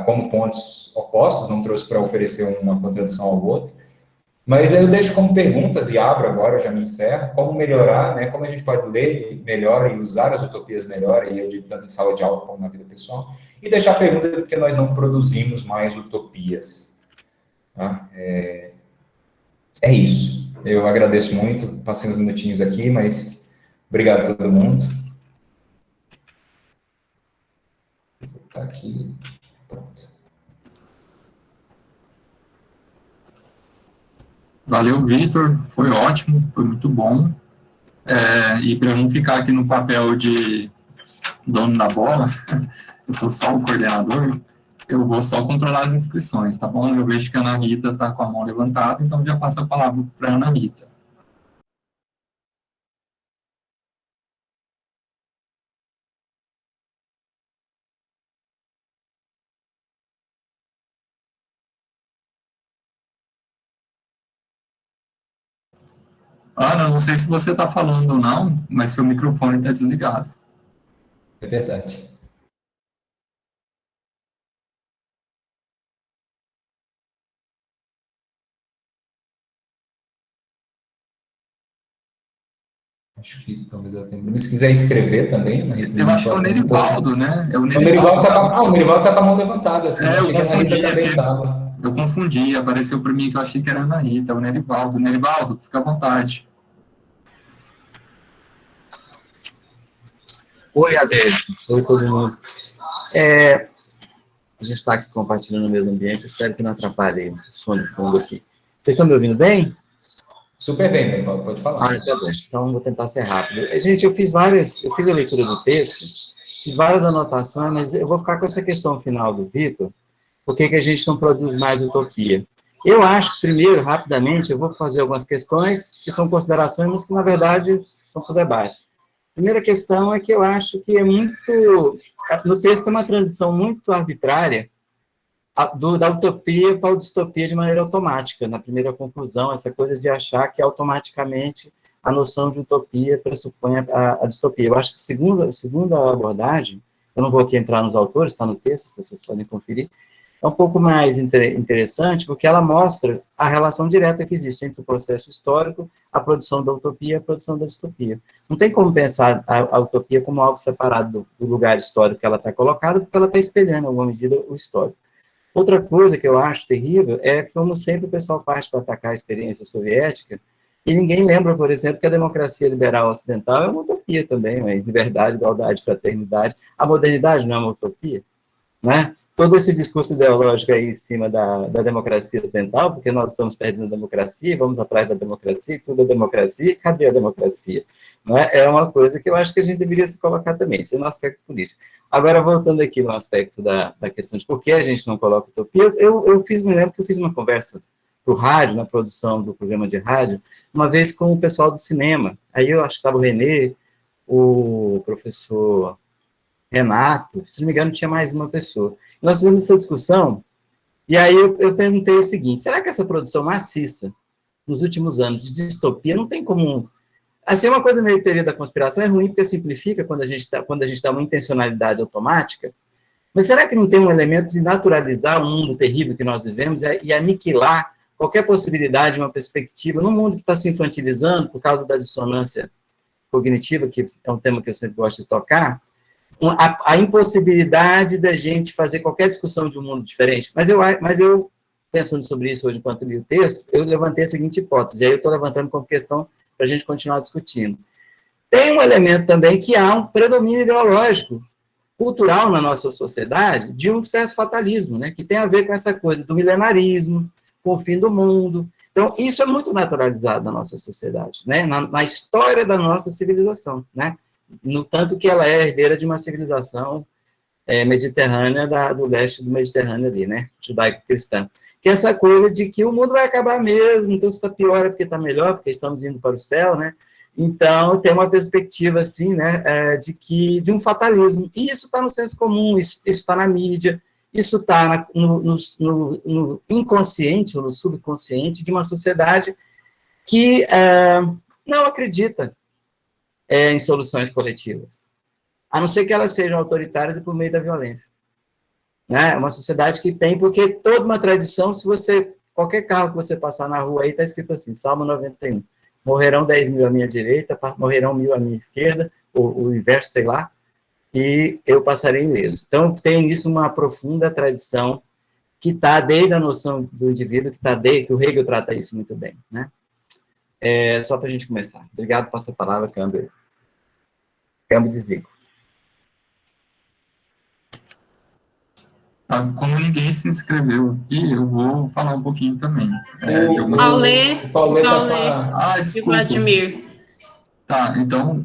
como pontos opostos, não trouxe para oferecer uma contradição ao outro, mas eu deixo como perguntas, e abro agora, eu já me encerro, como melhorar, né, como a gente pode ler melhor e usar as utopias melhor, e eu digo tanto em sala de aula como na vida pessoal, e deixar a pergunta de por que nós não produzimos mais utopias. Tá? É isso. Eu agradeço muito, passei uns minutinhos aqui, mas obrigado a todo mundo. Vou voltar aqui. Pronto. Valeu, Vitor, foi ótimo, foi muito bom. E para não ficar aqui no papel de dono da bola, eu sou só o coordenador, eu vou só controlar as inscrições, tá bom? Eu vejo que a Ana Rita está com a mão levantada, então já passo a palavra para a Ana Rita. Ana, não sei se você está falando ou não, mas seu microfone está desligado. É verdade. Acho que talvez eu tenha... Se quiser escrever também, Ana Rita. Eu acho que é o Nerivaldo, né? O Nerivaldo está com a mão levantada, assim. Eu achei que a Ana Rita também estava. Eu confundi, apareceu para mim que eu achei que era a Ana Rita, o Nerivaldo. Nerivaldo, fica à vontade. Oi, Adélio. Oi, todo mundo. A gente está aqui compartilhando o mesmo ambiente, espero que não atrapalhe o som de fundo aqui. Vocês estão me ouvindo bem? Super bem, Nerivaldo, pode falar. Tá bom. Então, vou tentar ser rápido. Gente, eu fiz a leitura do texto, fiz várias anotações, mas eu vou ficar com essa questão final do Vitor, por que a gente não produz mais utopia? Eu acho que, primeiro, rapidamente, eu vou fazer algumas questões que são considerações, mas que, na verdade, são para o debate. Primeira questão é que eu acho que no texto tem uma transição muito arbitrária da utopia para a distopia de maneira automática. Na primeira conclusão, essa coisa de achar que automaticamente a noção de utopia pressupõe a distopia. Eu acho que a segunda abordagem, eu não vou aqui entrar nos autores, está no texto, as pessoas podem conferir, é um pouco mais interessante, porque ela mostra a relação direta que existe entre o processo histórico, a produção da utopia e a produção da distopia. Não tem como pensar a utopia como algo separado do lugar histórico que ela está colocada, porque ela está espelhando, em alguma medida, o histórico. Outra coisa que eu acho terrível é que, como sempre, o pessoal parte para atacar a experiência soviética, e ninguém lembra, por exemplo, que a democracia liberal ocidental é uma utopia também, né? Liberdade, igualdade, fraternidade. A modernidade não é uma utopia, né? Todo esse discurso ideológico aí em cima da democracia ocidental, porque nós estamos perdendo a democracia, vamos atrás da democracia, tudo é democracia, cadê a democracia? Não é? É uma coisa que eu acho que a gente deveria se colocar também, isso é no aspecto político. Agora, voltando aqui no aspecto da questão de por que a gente não coloca utopia, me lembro que eu fiz uma conversa para o rádio, na produção do programa de rádio, uma vez com o pessoal do cinema, aí eu acho que estava o Renê, o professor Renato, se não me engano, tinha mais uma pessoa. Nós fizemos essa discussão, e aí eu perguntei o seguinte, será que essa produção maciça, nos últimos anos, de distopia, não tem como... Assim, uma coisa meio teoria da conspiração é ruim, porque simplifica quando a gente dá uma intencionalidade automática, mas será que não tem um elemento de naturalizar o mundo terrível que nós vivemos e aniquilar qualquer possibilidade de uma perspectiva, num mundo que está se infantilizando por causa da dissonância cognitiva, que é um tema que eu sempre gosto de tocar, a impossibilidade da gente fazer qualquer discussão de um mundo diferente. Mas eu, pensando sobre isso hoje, enquanto li o texto, eu levantei a seguinte hipótese, e aí eu estou levantando como questão para a gente continuar discutindo. Tem um elemento também que há um predomínio ideológico, cultural na nossa sociedade, de um certo fatalismo, né, que tem a ver com essa coisa do milenarismo, com o fim do mundo. Então, isso é muito naturalizado na nossa sociedade, né? Na história da nossa civilização, né? No tanto que ela é herdeira de uma civilização mediterrânea, do leste do Mediterrâneo ali, né? Judaico-cristã. Que é essa coisa de que o mundo vai acabar mesmo, então se está pior é porque está melhor, porque estamos indo para o céu, né? Então, tem uma perspectiva, assim, né, de um fatalismo. E isso está no senso comum, isso está na mídia, isso está no inconsciente ou no subconsciente de uma sociedade que não acredita em soluções coletivas, a não ser que elas sejam autoritárias e por meio da violência. Né? É uma sociedade que tem, porque toda uma tradição, qualquer carro que você passar na rua aí, está escrito assim, Salmo 91, morrerão 10.000 à minha direita, morrerão 1.000 à minha esquerda, ou o inverso, sei lá, e eu passarei ileso. Então, tem nisso uma profunda tradição que está desde a noção do indivíduo, que o Hegel trata isso muito bem, né? Só para a gente começar. Obrigado, passa a palavra, câmbio de Zico. Como ninguém se inscreveu aqui, eu vou falar um pouquinho também. O Paulo tá... desculpa. E Vladimir. Tá, então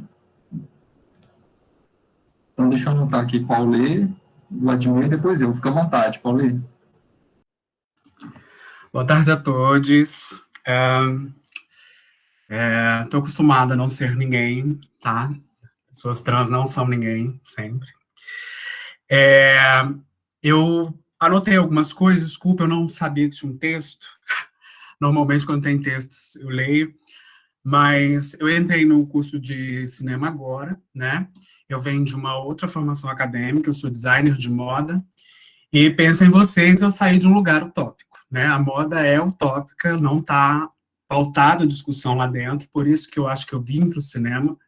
deixa eu anotar aqui, Paulê, Vladimir, e depois eu. Fica à vontade, Paulê. Boa tarde a todos. Estou acostumada a não ser ninguém, tá? Pessoas trans não são ninguém, sempre. Eu anotei algumas coisas, desculpa, eu não sabia que tinha um texto. Normalmente, quando tem textos, eu leio. Mas eu entrei no curso de cinema agora, né? Eu venho de uma outra formação acadêmica, eu sou designer de moda. E pensa em vocês, eu saí de um lugar utópico, né? A moda é utópica, não está pautada discussão lá dentro, por isso que eu acho que eu vim para o cinema,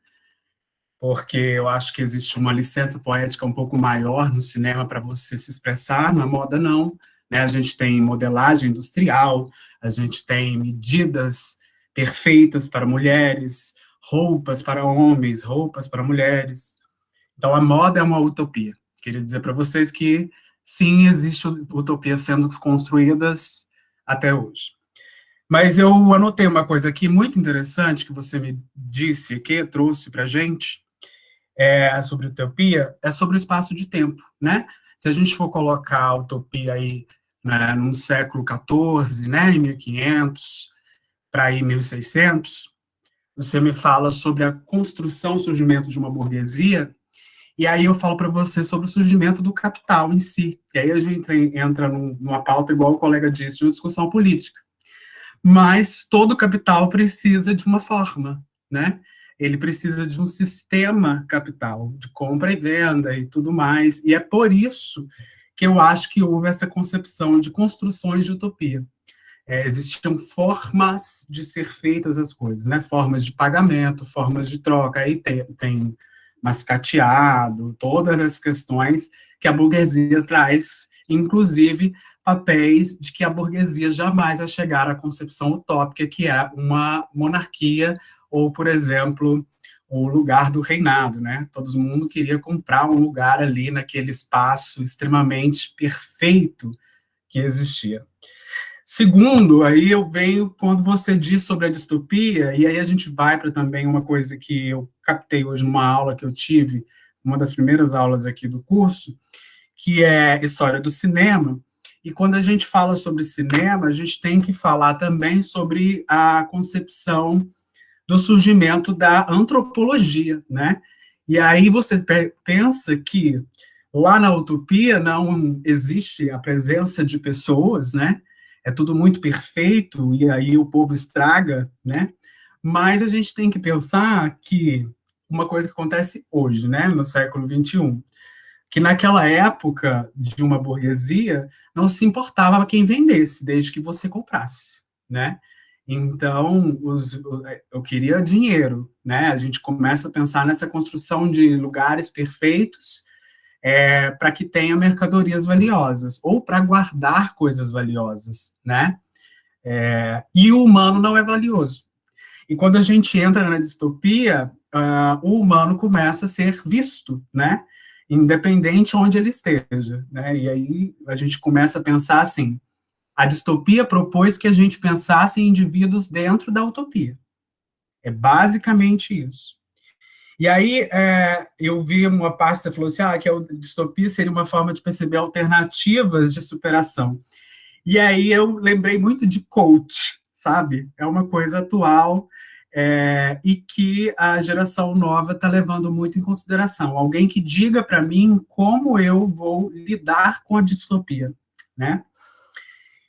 porque eu acho que existe uma licença poética um pouco maior no cinema para você se expressar, na moda não, né? A gente tem modelagem industrial, a gente tem medidas perfeitas para mulheres, roupas para homens, roupas para mulheres. Então, a moda é uma utopia. Queria dizer para vocês que, sim, existe utopia sendo construídas até hoje. Mas eu anotei uma coisa aqui muito interessante que você me disse aqui, trouxe para a gente, sobre utopia, é sobre o espaço de tempo, né? Se a gente for colocar a utopia aí, né, no século XIV, né, em 1500, para aí 1600, você me fala sobre a construção, o surgimento de uma burguesia, e aí eu falo para você sobre o surgimento do capital em si. E aí a gente entra numa pauta, igual o colega disse, de uma discussão política. Mas todo capital precisa de uma forma, né? Ele precisa de um sistema capital, de compra e venda e tudo mais. E é por isso que eu acho que houve essa concepção de construções de utopia. Existiam formas de ser feitas as coisas, né? Formas de pagamento, formas de troca. Aí tem mascateado, todas as questões que a burguesia traz, inclusive papéis de que a burguesia jamais vai chegar à concepção utópica, que é uma monarquia, ou, por exemplo, o lugar do reinado, né? Todo mundo queria comprar um lugar ali naquele espaço extremamente perfeito que existia. Segundo, aí eu venho quando você diz sobre a distopia, e aí a gente vai para também uma coisa que eu captei hoje numa aula que eu tive, uma das primeiras aulas aqui do curso, que é história do cinema, e quando a gente fala sobre cinema, a gente tem que falar também sobre a concepção do surgimento da antropologia, né? E aí você pensa que lá na utopia não existe a presença de pessoas, né? É tudo muito perfeito, e aí o povo estraga, né? Mas a gente tem que pensar que uma coisa que acontece hoje, né, no século XXI, que naquela época de uma burguesia, não se importava quem vendesse, desde que você comprasse, né? Então, eu queria dinheiro, né? A gente começa a pensar nessa construção de lugares perfeitos, para que tenha mercadorias valiosas, ou para guardar coisas valiosas, né? E o humano não é valioso. E quando a gente entra na distopia, o humano começa a ser visto, né? Independente onde ele esteja, né? E aí a gente começa a pensar assim, A distopia propôs que a gente pensasse em indivíduos dentro da utopia. É basicamente isso. E aí, eu vi uma parte que falou assim, que a distopia seria uma forma de perceber alternativas de superação. E aí eu lembrei muito de coach, sabe? É uma coisa atual e que a geração nova está levando muito em consideração. Alguém que diga para mim como eu vou lidar com a distopia, né?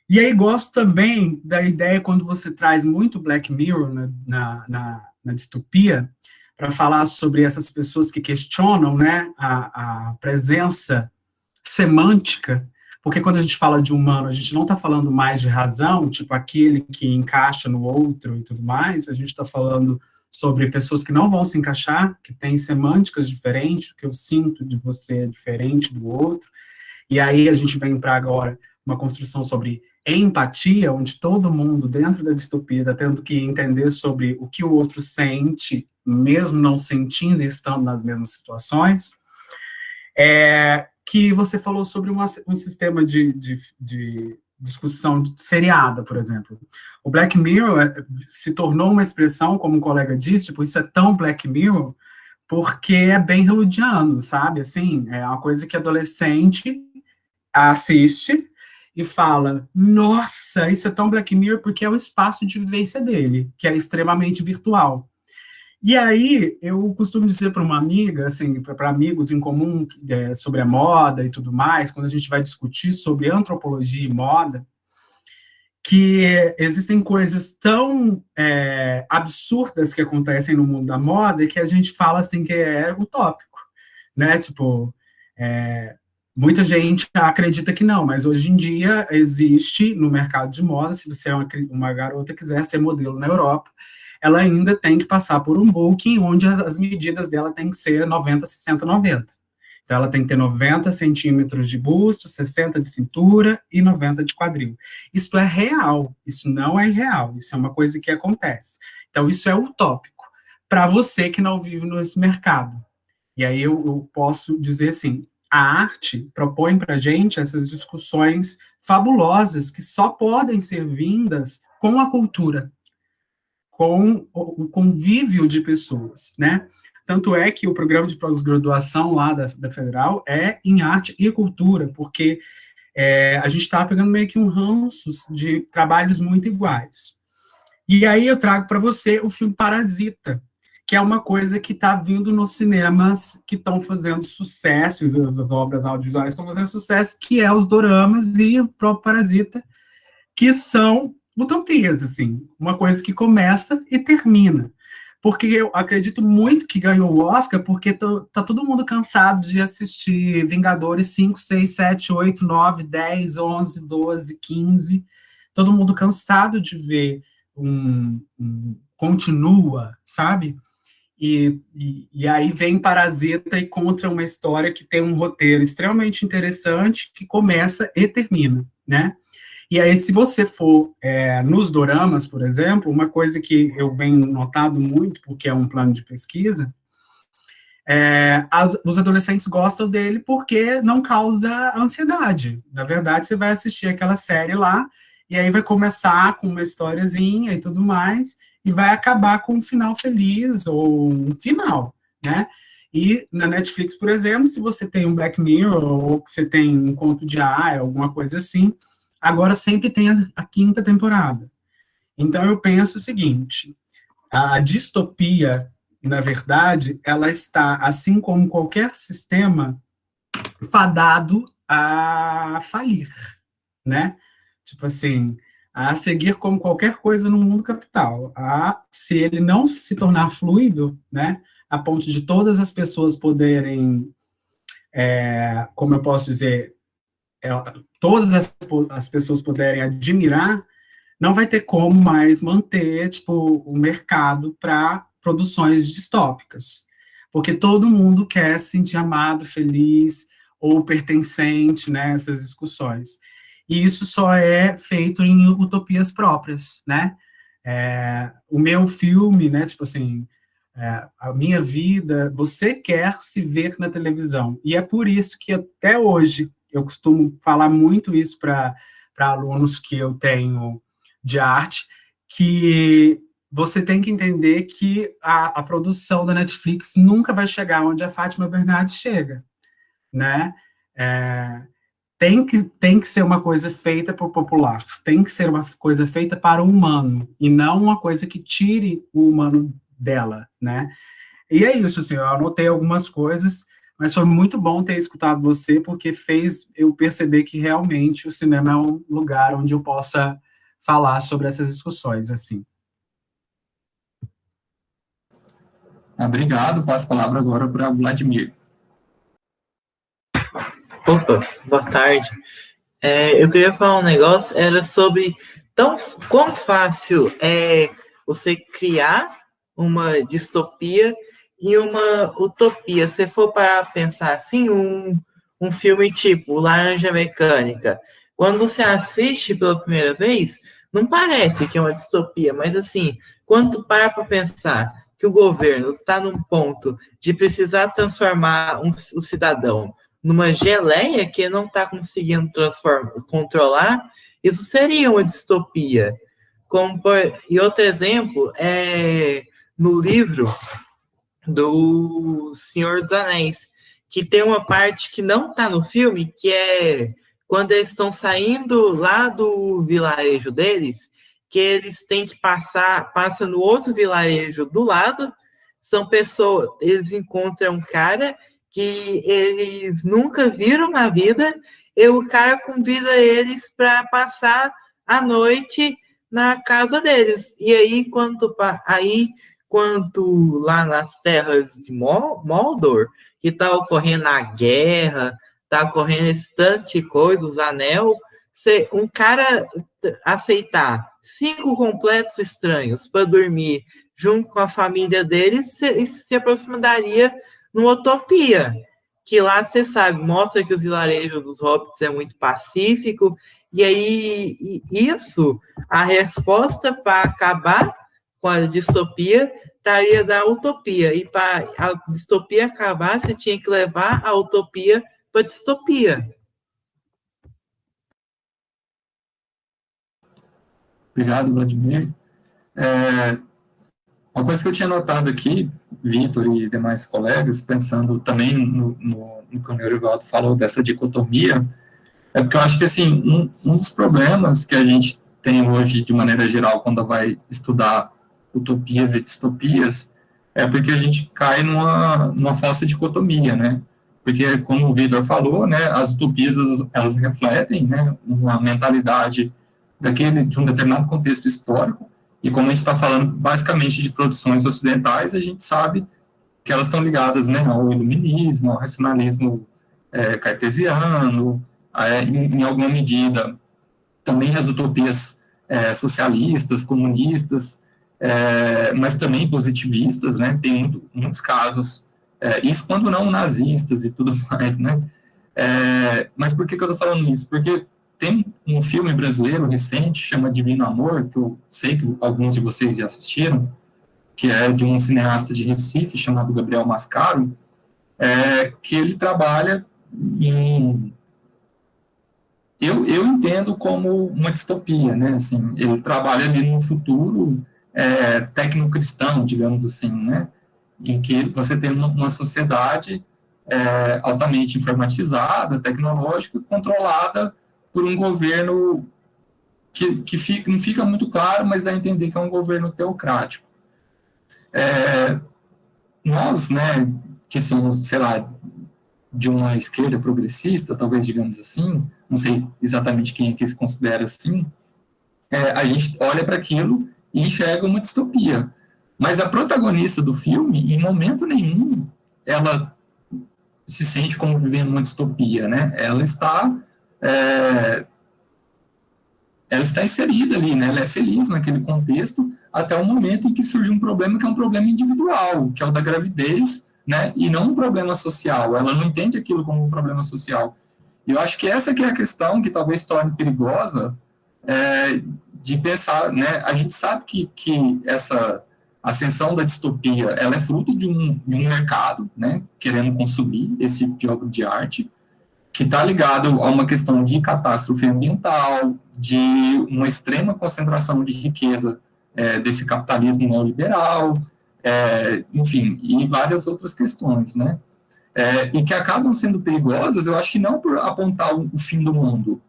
E aí gosto também da ideia quando você traz muito Black Mirror na distopia, para falar sobre essas pessoas que questionam, né, a presença semântica, porque quando a gente fala de humano, a gente não está falando mais de razão, tipo aquele que encaixa no outro e tudo mais, a gente está falando sobre pessoas que não vão se encaixar, que têm semânticas diferentes, o que eu sinto de você é diferente do outro, e aí a gente vem para agora uma construção sobre empatia, onde todo mundo dentro da distopia está tendo que entender sobre o que o outro sente, mesmo não sentindo e estando nas mesmas situações, que você falou sobre um sistema de discussão seriada, por exemplo. O Black Mirror se tornou uma expressão, como um colega disse, tipo, isso é tão Black Mirror, porque é bem hollywoodiano, sabe? Assim, é uma coisa que adolescente assiste e fala, nossa, isso é tão Black Mirror porque é o espaço de vivência dele, que é extremamente virtual. E aí, eu costumo dizer para uma amiga, assim, para amigos em comum, sobre a moda e tudo mais, quando a gente vai discutir sobre antropologia e moda, que existem coisas tão absurdas que acontecem no mundo da moda que a gente fala, assim, que é utópico, né? Tipo, muita gente acredita que não, mas hoje em dia existe no mercado de moda, se você é uma garota que quiser ser modelo na Europa, ela ainda tem que passar por um booking onde as medidas dela tem que ser 90, 60, 90. Então, ela tem que ter 90 centímetros de busto, 60 de cintura e 90 de quadril. Isso é real, isso não é irreal, isso é uma coisa que acontece. Então, isso é utópico para você que não vive nesse mercado. E aí eu posso dizer assim, a arte propõe para a gente essas discussões fabulosas que só podem ser vindas com a cultura, com o convívio de pessoas, né? Tanto é que o programa de pós-graduação lá da Federal é em arte e cultura, porque a gente está pegando meio que um ranço de trabalhos muito iguais. E aí eu trago para você o filme Parasita, que é uma coisa que está vindo nos cinemas que estão fazendo sucesso, as obras audiovisuais estão fazendo sucesso, que é os doramas e o próprio Parasita, que são utopias, assim, uma coisa que começa e termina. Porque eu acredito muito que ganhou o Oscar, porque tá todo mundo cansado de assistir Vingadores 5, 6, 7, 8, 9, 10, 11, 12, 15, todo mundo cansado de ver continua, sabe? E aí vem Parasita e conta uma história que tem um roteiro extremamente interessante, que começa e termina, né? E aí, se você for nos doramas, por exemplo, uma coisa que eu venho notado muito, porque é um plano de pesquisa, os adolescentes gostam dele porque não causa ansiedade. Na verdade, você vai assistir aquela série lá, e aí vai começar com uma historiazinha e tudo mais, e vai acabar com um final feliz, ou um final, né? E na Netflix, por exemplo, se você tem um Black Mirror, ou que você tem um conto de alguma coisa assim, agora sempre tem a quinta temporada. Então, eu penso o seguinte, a distopia, na verdade, ela está, assim como qualquer sistema, fadado a falir, né? Tipo assim, a seguir como qualquer coisa no mundo capital. Se ele não se tornar fluido, né, a ponto de todas as pessoas poderem, como eu posso dizer, todas as pessoas puderem admirar, não vai ter como mais manter, tipo, o mercado para produções distópicas. Porque todo mundo quer se sentir amado, feliz ou pertencente, né, essas discussões. E isso só é feito em utopias próprias, né? O meu filme, né, tipo assim, a minha vida, você quer se ver na televisão. E é por isso que até hoje eu costumo falar muito isso para para alunos que eu tenho de arte, que você tem que entender que a produção da Netflix nunca vai chegar onde a Fátima Bernardes chega, né? Tem que ser uma coisa feita para o popular, tem que ser uma coisa feita para o humano, e não uma coisa que tire o humano dela, né? E é isso, assim, eu anotei algumas coisas, mas foi muito bom ter escutado você, porque fez eu perceber que realmente o cinema é um lugar onde eu possa falar sobre essas discussões, assim. Obrigado, passo a palavra agora para o Vladimir. Opa, boa tarde. Eu queria falar um negócio, era sobre quão fácil é você criar uma distopia e uma utopia. Se for para pensar assim, um filme tipo Laranja Mecânica, quando você assiste pela primeira vez, não parece que é uma distopia, mas assim, quando para pensar que o governo está num ponto de precisar transformar o cidadão numa geleia que não está conseguindo controlar, isso seria uma distopia. E outro exemplo é no livro do Senhor dos Anéis, que tem uma parte que não está no filme, que é quando eles estão saindo lá do vilarejo deles, que eles têm que passa no outro vilarejo do lado, são pessoas, eles encontram um cara que eles nunca viram na vida, e o cara convida eles para passar a noite na casa deles. E aí, quando lá nas terras de Mordor, que está ocorrendo a guerra, está ocorrendo esse tanto de coisa, os anel, um cara aceitar 5 completos estranhos para dormir junto com a família deles, se aproximaria numa utopia, que lá, você sabe, mostra que os vilarejos dos hobbits é muito pacífico, e aí isso, a resposta para acabar com a distopia estaria da utopia, e para a distopia acabar, você tinha que levar a utopia para a distopia. Obrigado, Vladimir. Uma coisa que eu tinha notado aqui, Vitor e demais colegas, pensando também no que o Norivaldo falou dessa dicotomia, é porque eu acho que, assim, um dos problemas que a gente tem hoje, de maneira geral, quando vai estudar utopias e distopias, é porque a gente cai numa falsa dicotomia, né? Porque, como o Vitor falou, né, as utopias, elas refletem, né, uma mentalidade de um determinado contexto histórico, e como a gente está falando basicamente de produções ocidentais, a gente sabe que elas estão ligadas, né, ao iluminismo, ao racionalismo cartesiano, em alguma medida também as utopias socialistas, comunistas, mas também positivistas, né, tem muitos casos, isso quando não nazistas e tudo mais, né, mas por que eu estou falando isso? Porque tem um filme brasileiro recente, chama Divino Amor, que eu sei que alguns de vocês já assistiram, que é de um cineasta de Recife, chamado Gabriel Mascaro, que ele trabalha em... Eu entendo como uma distopia, né? Assim, ele trabalha ali num futuro tecnocristão, digamos assim, né? Em que você tem uma sociedade altamente informatizada, tecnológica, controlada por um governo que não fica muito claro, mas dá a entender que é um governo teocrático. Nós, né, que somos, sei lá, de uma esquerda progressista, talvez, digamos assim, não sei exatamente quem é que se considera assim, a gente olha para aquilo e enxerga uma distopia. Mas a protagonista do filme, em momento nenhum, ela se sente como vivendo uma distopia, né? Ela está inserida ali, né? Ela é feliz naquele contexto até o momento em que surge um problema que é um problema individual, que é o da gravidez, né? E não um problema social. Ela não entende aquilo como um problema social. E eu acho que essa que é a questão que talvez torne perigosa de pensar, né? A gente sabe que essa ascensão da distopia, ela é fruto de um mercado, né? Querendo consumir esse tipo de obra de arte, que está ligado a uma questão de catástrofe ambiental, de uma extrema concentração de riqueza desse capitalismo neoliberal, enfim, e várias outras questões, né? E que acabam sendo perigosas, eu acho que não por apontar o fim do mundo,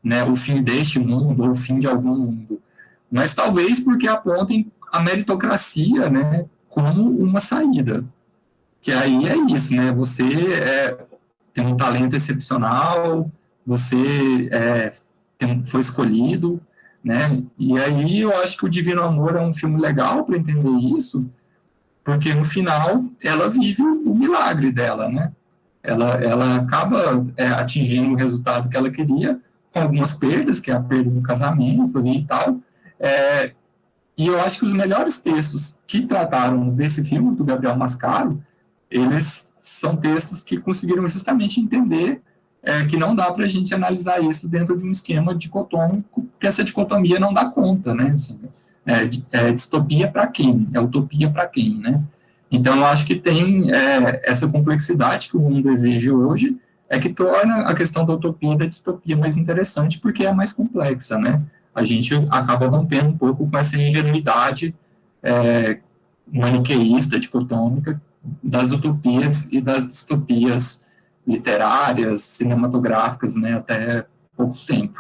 né, o fim deste mundo, ou o fim de algum mundo, mas talvez porque apontem a meritocracia, né, como uma saída, que aí é isso, né, você tem um talento excepcional, você foi escolhido, né, e aí eu acho que o Divino Amor é um filme legal para entender isso, porque no final ela vive o milagre dela, né, ela acaba atingindo o resultado que ela queria, com algumas perdas, que é a perda do casamento ali e tal, e eu acho que os melhores textos que trataram desse filme, do Gabriel Mascaro, eles são textos que conseguiram justamente entender que não dá para a gente analisar isso dentro de um esquema dicotômico, porque essa dicotomia não dá conta, né? Assim, distopia para quem? É utopia para quem, né? Então, eu acho que tem essa complexidade que o mundo exige hoje, que torna a questão da utopia e da distopia mais interessante, porque é mais complexa, né? A gente acaba rompendo um pouco com essa ingenuidade maniqueísta, dicotômica, das utopias e das distopias literárias, cinematográficas, né, até pouco tempo.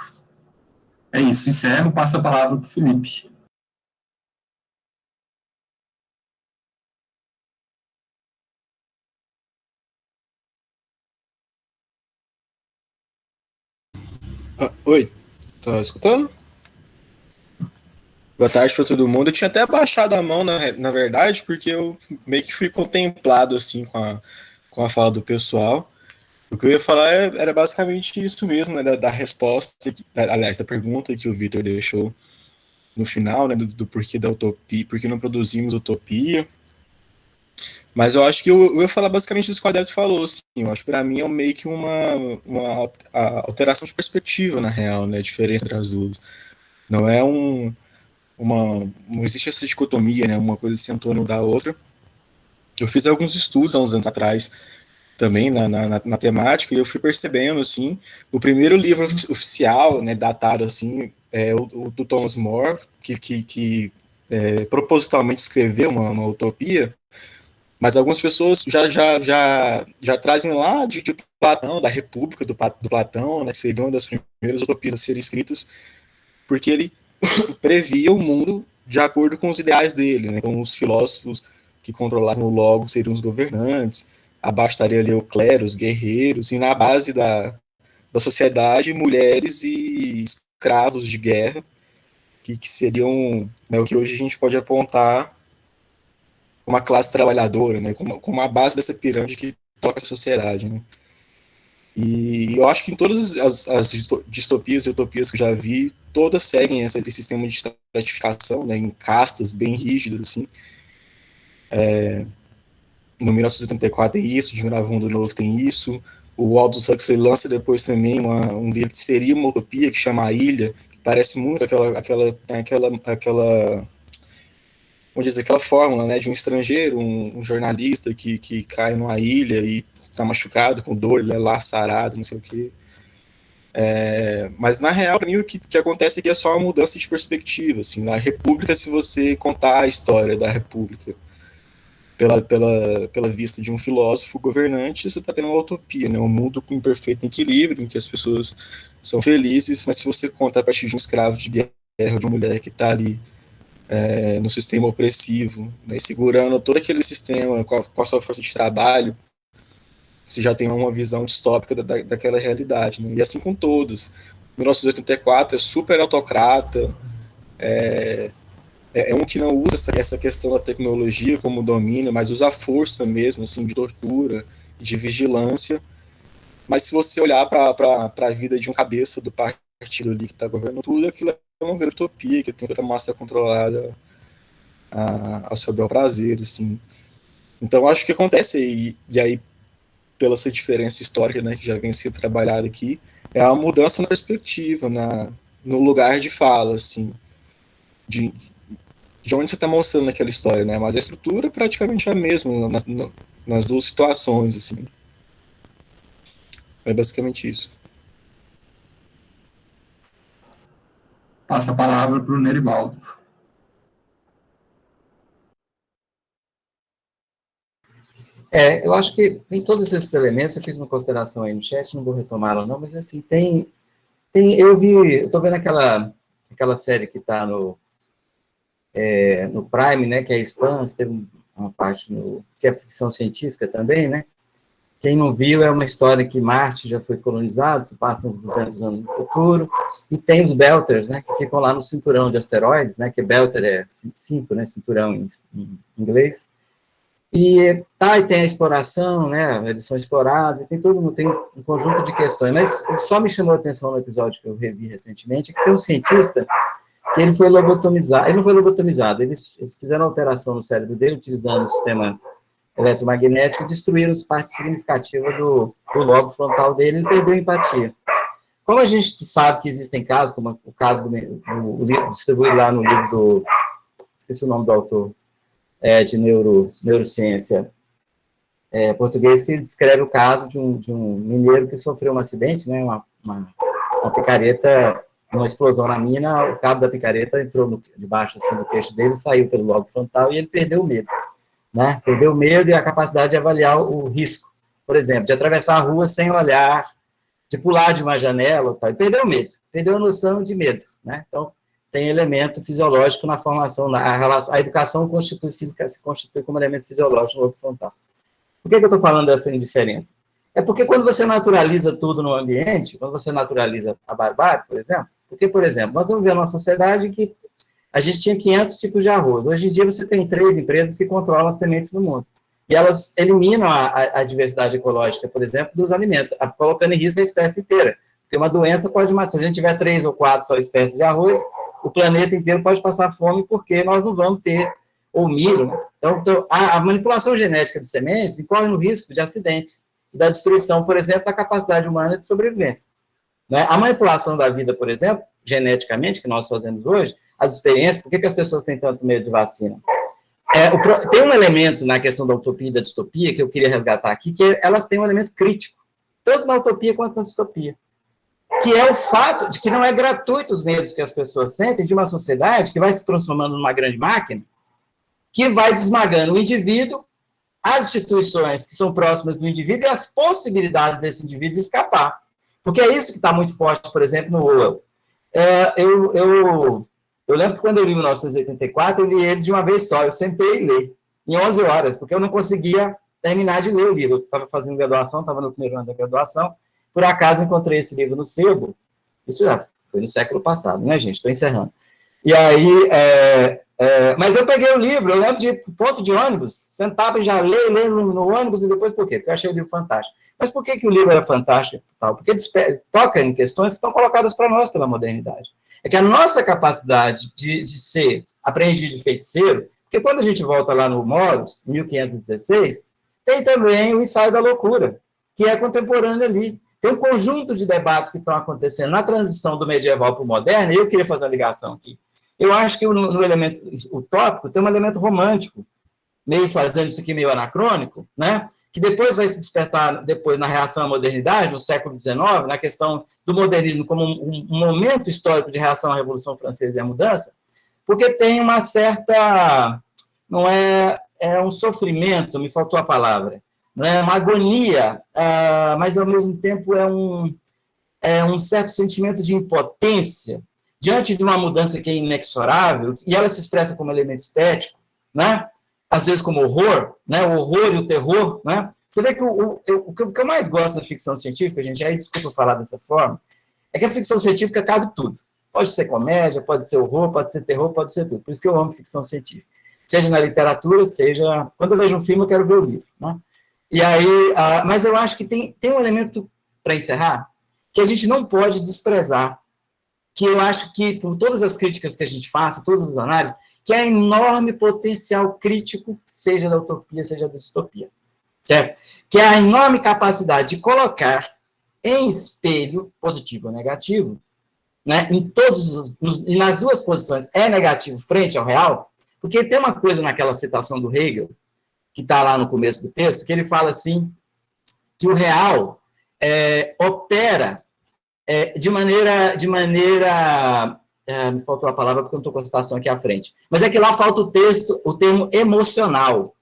É isso, encerro, passo a palavra para o Felipe. Oi, tá escutando? Boa tarde para todo mundo. Eu tinha até baixado a mão, na verdade, porque eu meio que fui contemplado assim com a fala do pessoal. O que eu ia falar era basicamente isso mesmo, né, da resposta, aliás, da pergunta que o Vitor deixou no final, né, do porquê da utopia, por que não produzimos utopia. Mas eu acho que eu ia falar basicamente isso que o Adélio falou, assim, eu acho que para mim é meio que uma alteração de perspectiva, na real, né, a diferença entre as duas. Não é não existe essa dicotomia, né, uma coisa se antônimo da outra. Eu fiz alguns estudos há uns anos atrás, também na temática, e eu fui percebendo, assim, o primeiro livro oficial, né, datado, assim, é o do Thomas More, que propositalmente escreveu uma utopia, mas algumas pessoas já trazem lá de Platão, da República do Platão, né, que seria uma das primeiras utopias a serem escritas, porque ele previa o mundo de acordo com os ideais dele, né, com os filósofos que controlavam o logo seriam os governantes, abaixo estaria ali o clero, os guerreiros, e na base da sociedade, mulheres e escravos de guerra, que seriam, né, o que hoje a gente pode apontar como a classe trabalhadora, né, como a base dessa pirâmide que toca a sociedade. Né. E eu acho que em todas as distopias e utopias que eu já vi, todas seguem esse sistema de estratificação, né, em castas bem rígidas, assim. No 1984 tem isso, de Gravando Novo tem isso, o Aldous Huxley lança depois também um livro que seria uma utopia, que chama A Ilha, que parece muito aquela vamos dizer, aquela fórmula, né, de um estrangeiro, um jornalista que cai numa ilha e está machucado, com dor, ele é laçarado, não sei o quê. Mas na real, para mim, o que acontece aqui é só uma mudança de perspectiva. Assim, na República, se você contar a história da República pela vista de um filósofo governante, você está tendo uma utopia, né? Um mundo com perfeito equilíbrio, em que as pessoas são felizes, mas se você conta a partir de um escravo de guerra, de uma mulher que está ali no sistema opressivo, né, segurando todo aquele sistema com a sua força de trabalho, você já tem uma visão distópica daquela realidade. Né? E assim com todos. 1984 é super autocrata, um que não usa essa questão da tecnologia como domínio, mas usa a força mesmo, assim, de tortura, de vigilância. Mas se você olhar para a vida de um cabeça do partido ali que está governando tudo, aquilo é uma grande utopia, que tem toda a massa controlada ao seu bel prazer, assim. Então, acho que acontece, e aí, pela essa diferença histórica, né, que já vem sendo trabalhada aqui, é uma mudança na perspectiva, no lugar de fala, assim, de onde você está mostrando aquela história, né, mas a estrutura é praticamente a mesma nas duas situações, assim. É basicamente isso. Passa a palavra para o Nerivaldo. Eu acho que tem todos esses elementos, eu fiz uma consideração aí no chat, não vou retomá-la não, mas assim, eu tô vendo aquela série que está no Prime, né, que é Expanse, teve uma parte que é ficção científica também, né? Quem não viu, é uma história que Marte já foi colonizado, se passa uns 200 anos no futuro, e tem os Belters, né, que ficam lá no cinturão de asteroides, né, que Belter é cinto, né, cinturão em inglês, e tem a exploração, né, eles são explorados, e tem um conjunto de questões, mas só me chamou a atenção no episódio que eu revi recentemente, é que tem um cientista que ele foi lobotomizado, ele não foi lobotomizado, eles fizeram uma operação no cérebro dele, utilizando o sistema eletromagnético, destruíram parte significativa do lobo frontal dele, ele perdeu a empatia. Como a gente sabe que existem casos, como o caso do livro distribuído lá no livro esqueci o nome do autor, de neurociência português, que descreve o caso de um mineiro que sofreu um acidente, né, uma picareta, uma explosão na mina, o cabo da picareta entrou debaixo assim, do queixo dele, saiu pelo lobo frontal e ele perdeu o medo. Né? Perdeu o medo e a capacidade de avaliar o risco. Por exemplo, de atravessar a rua sem olhar, de pular de uma janela, tal, e perdeu o medo, perdeu a noção de medo. Né? Então, tem elemento fisiológico na formação, a educação se constitui como elemento fisiológico no lobo frontal. Por que eu estou falando dessa indiferença? É porque quando você naturaliza tudo no ambiente, quando você naturaliza a barbárie, por exemplo, porque, por exemplo, nós vamos ver uma sociedade que a gente tinha 500 tipos de arroz. Hoje em dia, você tem 3 empresas que controlam as sementes no mundo. E elas eliminam a diversidade ecológica, por exemplo, dos alimentos, colocando em risco a espécie inteira. Porque uma doença pode matar. Se a gente tiver 3 ou 4 só espécies de arroz, o planeta inteiro pode passar fome, porque nós não vamos ter ou milho. Né? Então, a manipulação genética de sementes incorre no risco de acidentes e da destruição, por exemplo, da capacidade humana de sobrevivência. Né? A manipulação da vida, por exemplo, geneticamente, que nós fazemos hoje, as experiências, por que as pessoas têm tanto medo de vacina? Tem um elemento na questão da utopia e da distopia que eu queria resgatar aqui, que elas têm um elemento crítico, tanto na utopia quanto na distopia, que é o fato de que não é gratuito os medos que as pessoas sentem de uma sociedade que vai se transformando numa grande máquina, que vai desmagando o indivíduo, as instituições que são próximas do indivíduo e as possibilidades desse indivíduo de escapar. Porque é isso que está muito forte, por exemplo, no Orwell. Eu lembro que quando eu li 1984, eu li ele de uma vez só, eu sentei e li, em 11 horas, porque eu não conseguia terminar de ler o livro. Eu estava fazendo graduação, estava no primeiro ano da graduação, por acaso encontrei esse livro no sebo, isso já foi no século passado, né, gente? Estou encerrando. E aí, mas eu peguei o livro, eu lembro de ir para o ponto de ônibus, sentava e já ler no ônibus, e depois por quê? Porque eu achei o livro fantástico. Mas por que o livro era fantástico? Porque toca em questões que estão colocadas para nós pela modernidade. É que a nossa capacidade de ser aprendiz de feiticeiro, porque quando a gente volta lá no Moros, 1516, tem também o ensaio da loucura, que é contemporâneo ali. Tem um conjunto de debates que estão acontecendo na transição do medieval para o moderno, e eu queria fazer uma ligação aqui. Eu acho que no elemento utópico tem um elemento romântico, meio fazendo isso aqui meio anacrônico, né? Que depois vai se despertar depois na reação à modernidade, no século XIX, na questão do modernismo como um momento histórico de reação à Revolução Francesa e à mudança, porque tem uma certa, não é um sofrimento, me faltou a palavra, não é uma agonia, mas ao mesmo tempo é um certo sentimento de impotência diante de uma mudança que é inexorável, e ela se expressa como elemento estético, né? Às vezes como horror, né? O horror e o terror, né? Você vê que o que eu mais gosto da ficção científica, gente, aí desculpa falar dessa forma, é que a ficção científica cabe tudo. Pode ser comédia, pode ser horror, pode ser terror, pode ser tudo. Por isso que eu amo ficção científica. Seja na literatura, seja... Quando eu vejo um filme, eu quero ver o livro, né? E aí, mas eu acho que tem um elemento, para encerrar, que a gente não pode desprezar, que eu acho que, por todas as críticas que a gente faça, todas as análises, que é enorme potencial crítico, seja da utopia, seja da distopia, certo? Que é a enorme capacidade de colocar em espelho, positivo ou negativo, né, e nas duas posições, é negativo frente ao real, porque tem uma coisa naquela citação do Hegel, que está lá no começo do texto, que ele fala assim, que o real opera de maneira me faltou a palavra porque eu não estou com a citação aqui à frente, mas é que lá falta o termo emocional.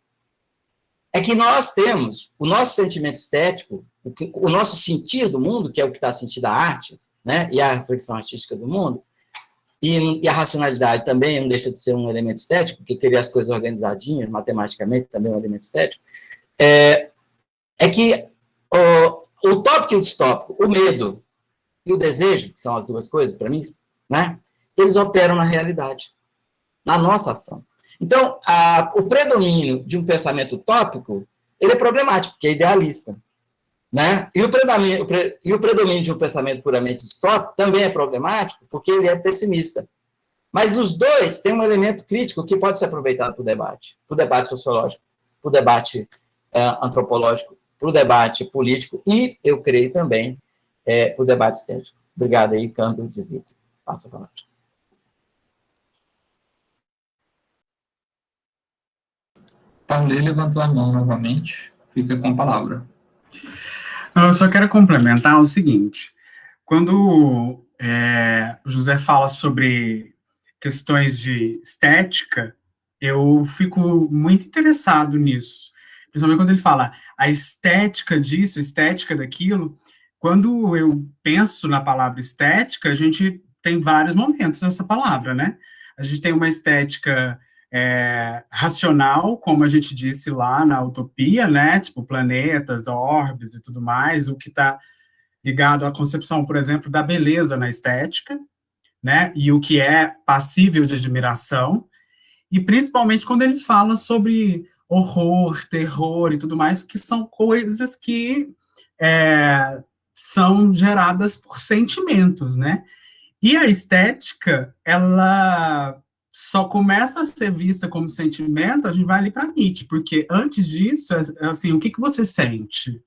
É que nós temos o nosso sentimento estético, o nosso sentir do mundo, que é o que está a sentir da arte, né, e a reflexão artística do mundo, e a racionalidade também não deixa de ser um elemento estético, porque querer as coisas organizadinhas, matematicamente, também é um elemento estético, é que o tópico e o distópico, o medo e o desejo, que são as duas coisas, para mim, né, eles operam na realidade, na nossa ação. Então, o predomínio de um pensamento utópico, ele é problemático, porque é idealista, né? E o predomínio de um pensamento puramente distópico também é problemático, porque ele é pessimista. Mas os dois têm um elemento crítico que pode ser aproveitado para o debate sociológico, para o debate antropológico, para o debate político e, eu creio também, para o debate estético. Obrigado aí, Câmbio, desligo. Passa a palavra. Paulê levantou a mão novamente, fica com a palavra. Eu só quero complementar o seguinte, quando o José fala sobre questões de estética, eu fico muito interessado nisso, principalmente quando ele fala a estética disso, a estética daquilo. Quando eu penso na palavra estética, a gente tem vários momentos nessa palavra, né? A gente tem uma estética racional, como a gente disse lá na utopia, né, tipo planetas, orbes e tudo mais, o que está ligado à concepção, por exemplo, da beleza na estética, né, e o que é passível de admiração, e principalmente quando ele fala sobre horror, terror e tudo mais, que são coisas que são geradas por sentimentos, né, e a estética, ela só começa a ser vista como sentimento, a gente vai ali para Nietzsche, porque antes disso, assim, o que você sente?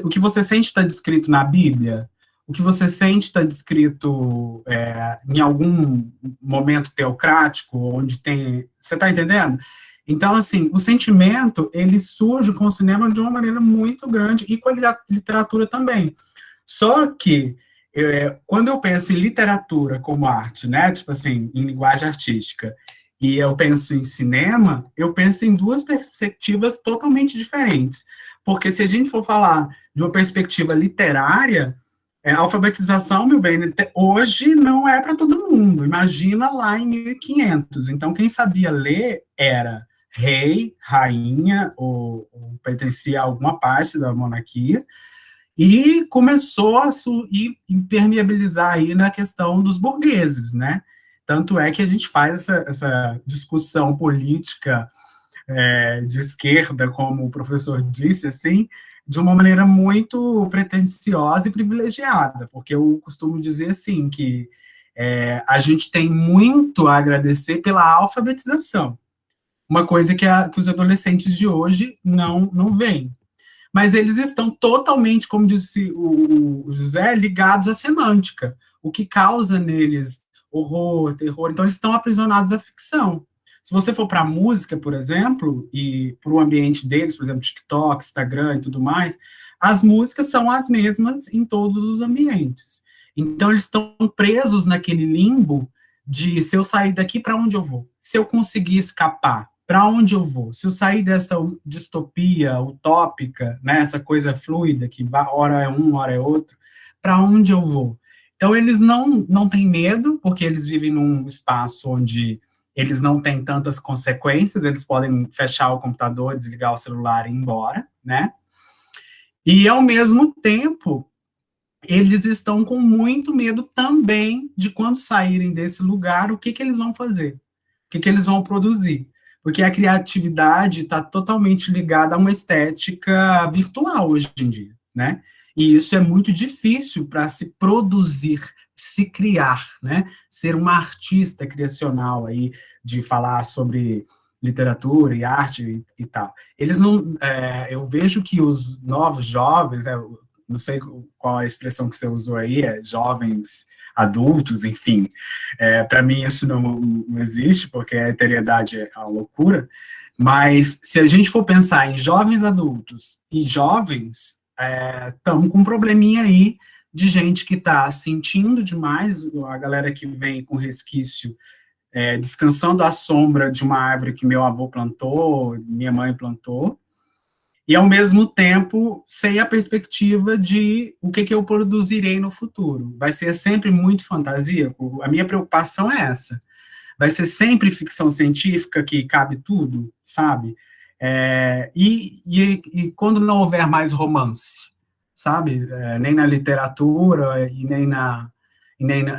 O que você sente está descrito na Bíblia? O que você sente está descrito em algum momento teocrático, onde tem... Você está entendendo? Então, assim, o sentimento, ele surge com o cinema de uma maneira muito grande, e com a literatura também. Só que quando eu penso em literatura como arte, né, tipo assim, em linguagem artística, e eu penso em cinema, eu penso em duas perspectivas totalmente diferentes, porque se a gente for falar de uma perspectiva literária, a alfabetização, meu bem, hoje não é para todo mundo, imagina lá em 1500, então quem sabia ler era rei, rainha, ou pertencia a alguma parte da monarquia, e começou a impermeabilizar aí na questão dos burgueses, né? Tanto é que a gente faz essa discussão política de esquerda, como o professor disse, assim, de uma maneira muito pretensiosa e privilegiada, porque eu costumo dizer, assim, que a gente tem muito a agradecer pela alfabetização, uma coisa que os adolescentes de hoje não veem. Mas eles estão totalmente, como disse o José, ligados à semântica, o que causa neles horror, terror, então eles estão aprisionados à ficção. Se você for para a música, por exemplo, e para o ambiente deles, por exemplo, TikTok, Instagram e tudo mais, as músicas são as mesmas em todos os ambientes. Então eles estão presos naquele limbo de se eu sair daqui, para onde eu vou? Se eu conseguir escapar, para onde eu vou? Se eu sair dessa distopia utópica, né, essa coisa fluida, que hora é um, hora é outro, para onde eu vou? Então, eles não têm medo, porque eles vivem num espaço onde eles não têm tantas consequências, eles podem fechar o computador, desligar o celular e ir embora, né? E, ao mesmo tempo, eles estão com muito medo também de quando saírem desse lugar, o que eles vão fazer? O que eles vão produzir? Porque a criatividade está totalmente ligada a uma estética virtual hoje em dia, né? E isso é muito difícil para se produzir, se criar, né? Ser uma artista criacional aí, de falar sobre literatura e arte e tal. Eles não... eu vejo que os novos jovens, não sei qual a expressão que você usou aí, jovens adultos, enfim, para mim isso não existe, porque a heteridade é uma loucura, mas se a gente for pensar em jovens adultos e jovens, estamos com um probleminha aí de gente que está sentindo demais, a galera que vem com resquício, descansando à sombra de uma árvore que meu avô plantou, minha mãe plantou, e ao mesmo tempo sem a perspectiva de o que eu produzirei no futuro. Vai ser sempre muito fantasíaco? A minha preocupação é essa. Vai ser sempre ficção científica que cabe tudo, sabe? E quando não houver mais romance, sabe? Nem na literatura e nem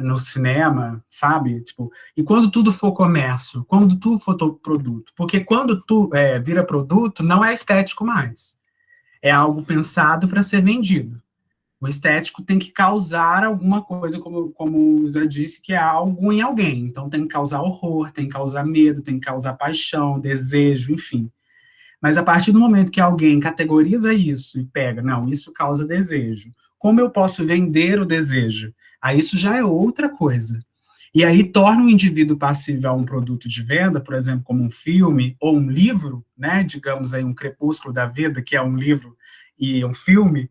no cinema, sabe? Tipo, e quando tudo for comércio, quando tudo for produto, porque quando vira produto, não é estético mais, é algo pensado para ser vendido. O estético tem que causar alguma coisa, como o Zé disse, que é algo em alguém. Então tem que causar horror, tem que causar medo, tem que causar paixão, desejo, enfim. Mas a partir do momento que alguém categoriza isso e pega, não, isso causa desejo. Como eu posso vender o desejo? Aí isso já é outra coisa. E aí torna o indivíduo passível a um produto de venda, por exemplo, como um filme ou um livro, né, digamos aí um Crepúsculo da Vida, que é um livro e um filme,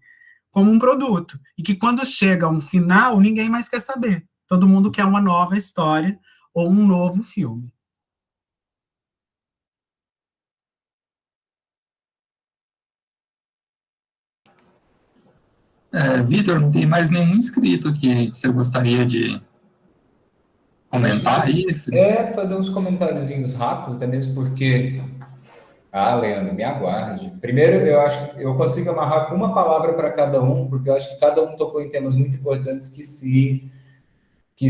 como um produto. E que quando chega a um final, ninguém mais quer saber. Todo mundo quer uma nova história ou um novo filme. Vitor, não tem mais nenhum inscrito aqui. Você gostaria de comentar isso? Fazer uns comentáriozinhos rápidos, até mesmo porque... Leandro, me aguarde. Primeiro, eu acho que eu consigo amarrar com uma palavra para cada um, porque eu acho que cada um tocou em temas muito importantes que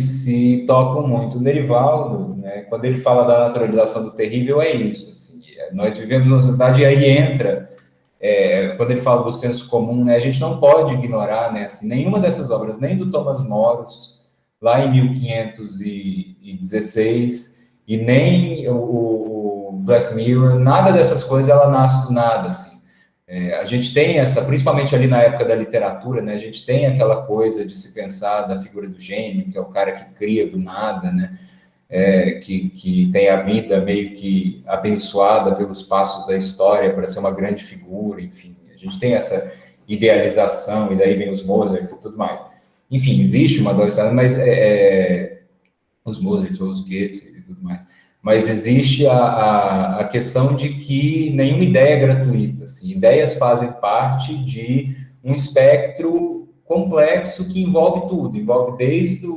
se tocam muito. O Nerivaldo, né, quando ele fala da naturalização do terrível, é isso. Assim, nós vivemos numa sociedade e aí entra... quando ele fala do senso comum, né, a gente não pode ignorar, né, assim, nenhuma dessas obras, nem do Thomas Moros, lá em 1516, e nem o Black Mirror, nada dessas coisas, ela nasce do nada, assim. A gente tem principalmente ali na época da literatura, né, a gente tem aquela coisa de se pensar da figura do gênio, que é o cara que cria do nada, né, que tem a vida meio que abençoada pelos passos da história para ser uma grande figura, enfim, a gente tem essa idealização, e daí vem os Mozart e tudo mais. Enfim, existe uma dualidade, mas os Mozart ou os Goethe e tudo mais, mas existe a questão de que nenhuma ideia é gratuita, assim, ideias fazem parte de um espectro complexo que envolve tudo, envolve desde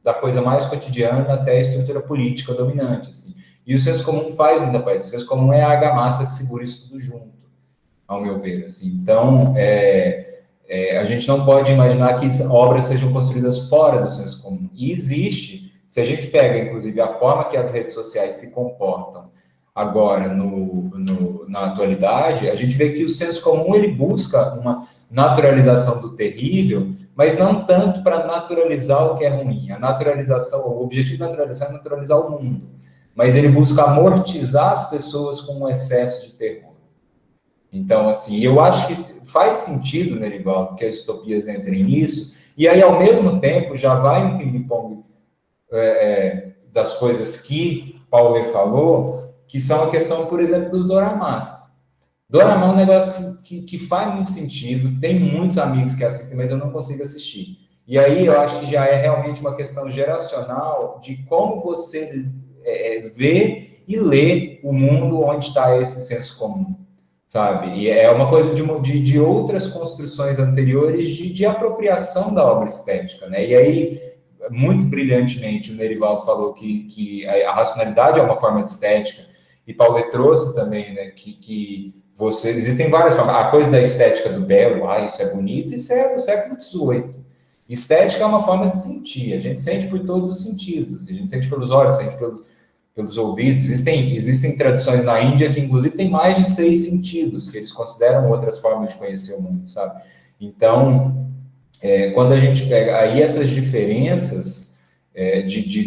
da coisa mais cotidiana até a estrutura política dominante, assim. E o senso comum faz muita parte. O senso comum é a argamassa que segura isso tudo junto, ao meu ver, assim. Então, a gente não pode imaginar que obras sejam construídas fora do senso comum. E existe, se a gente pega, inclusive, a forma que as redes sociais se comportam agora na atualidade, a gente vê que o senso comum, ele busca uma naturalização do terrível, mas não tanto para naturalizar o que é ruim. O objetivo da naturalização é naturalizar o mundo, mas ele busca amortizar as pessoas com um excesso de terror. Então, assim, eu acho que faz sentido, Nerivaldo, que as distopias entrem nisso, e aí, ao mesmo tempo, já vai um ping-pong das coisas que Paulo falou, que são a questão, por exemplo, dos doramás. Dorama é um negócio que faz muito sentido, tem muitos amigos que assistem, mas eu não consigo assistir. E aí eu acho que já é realmente uma questão geracional de como você vê e lê o mundo onde está esse senso comum, sabe? E é uma coisa de outras construções anteriores de apropriação da obra estética, né? E aí, muito brilhantemente, o Nerivaldo falou que a racionalidade é uma forma de estética, e Paulo trouxe também, né, que existem várias formas. A coisa da estética do belo, isso é bonito, isso é do século XVIII. Estética é uma forma de sentir, a gente sente por todos os sentidos, a gente sente pelos olhos, sente pelos ouvidos. Existem tradições na Índia que, inclusive, tem mais de 6 sentidos, que eles consideram outras formas de conhecer o mundo, sabe? Então, quando a gente pega aí essas diferenças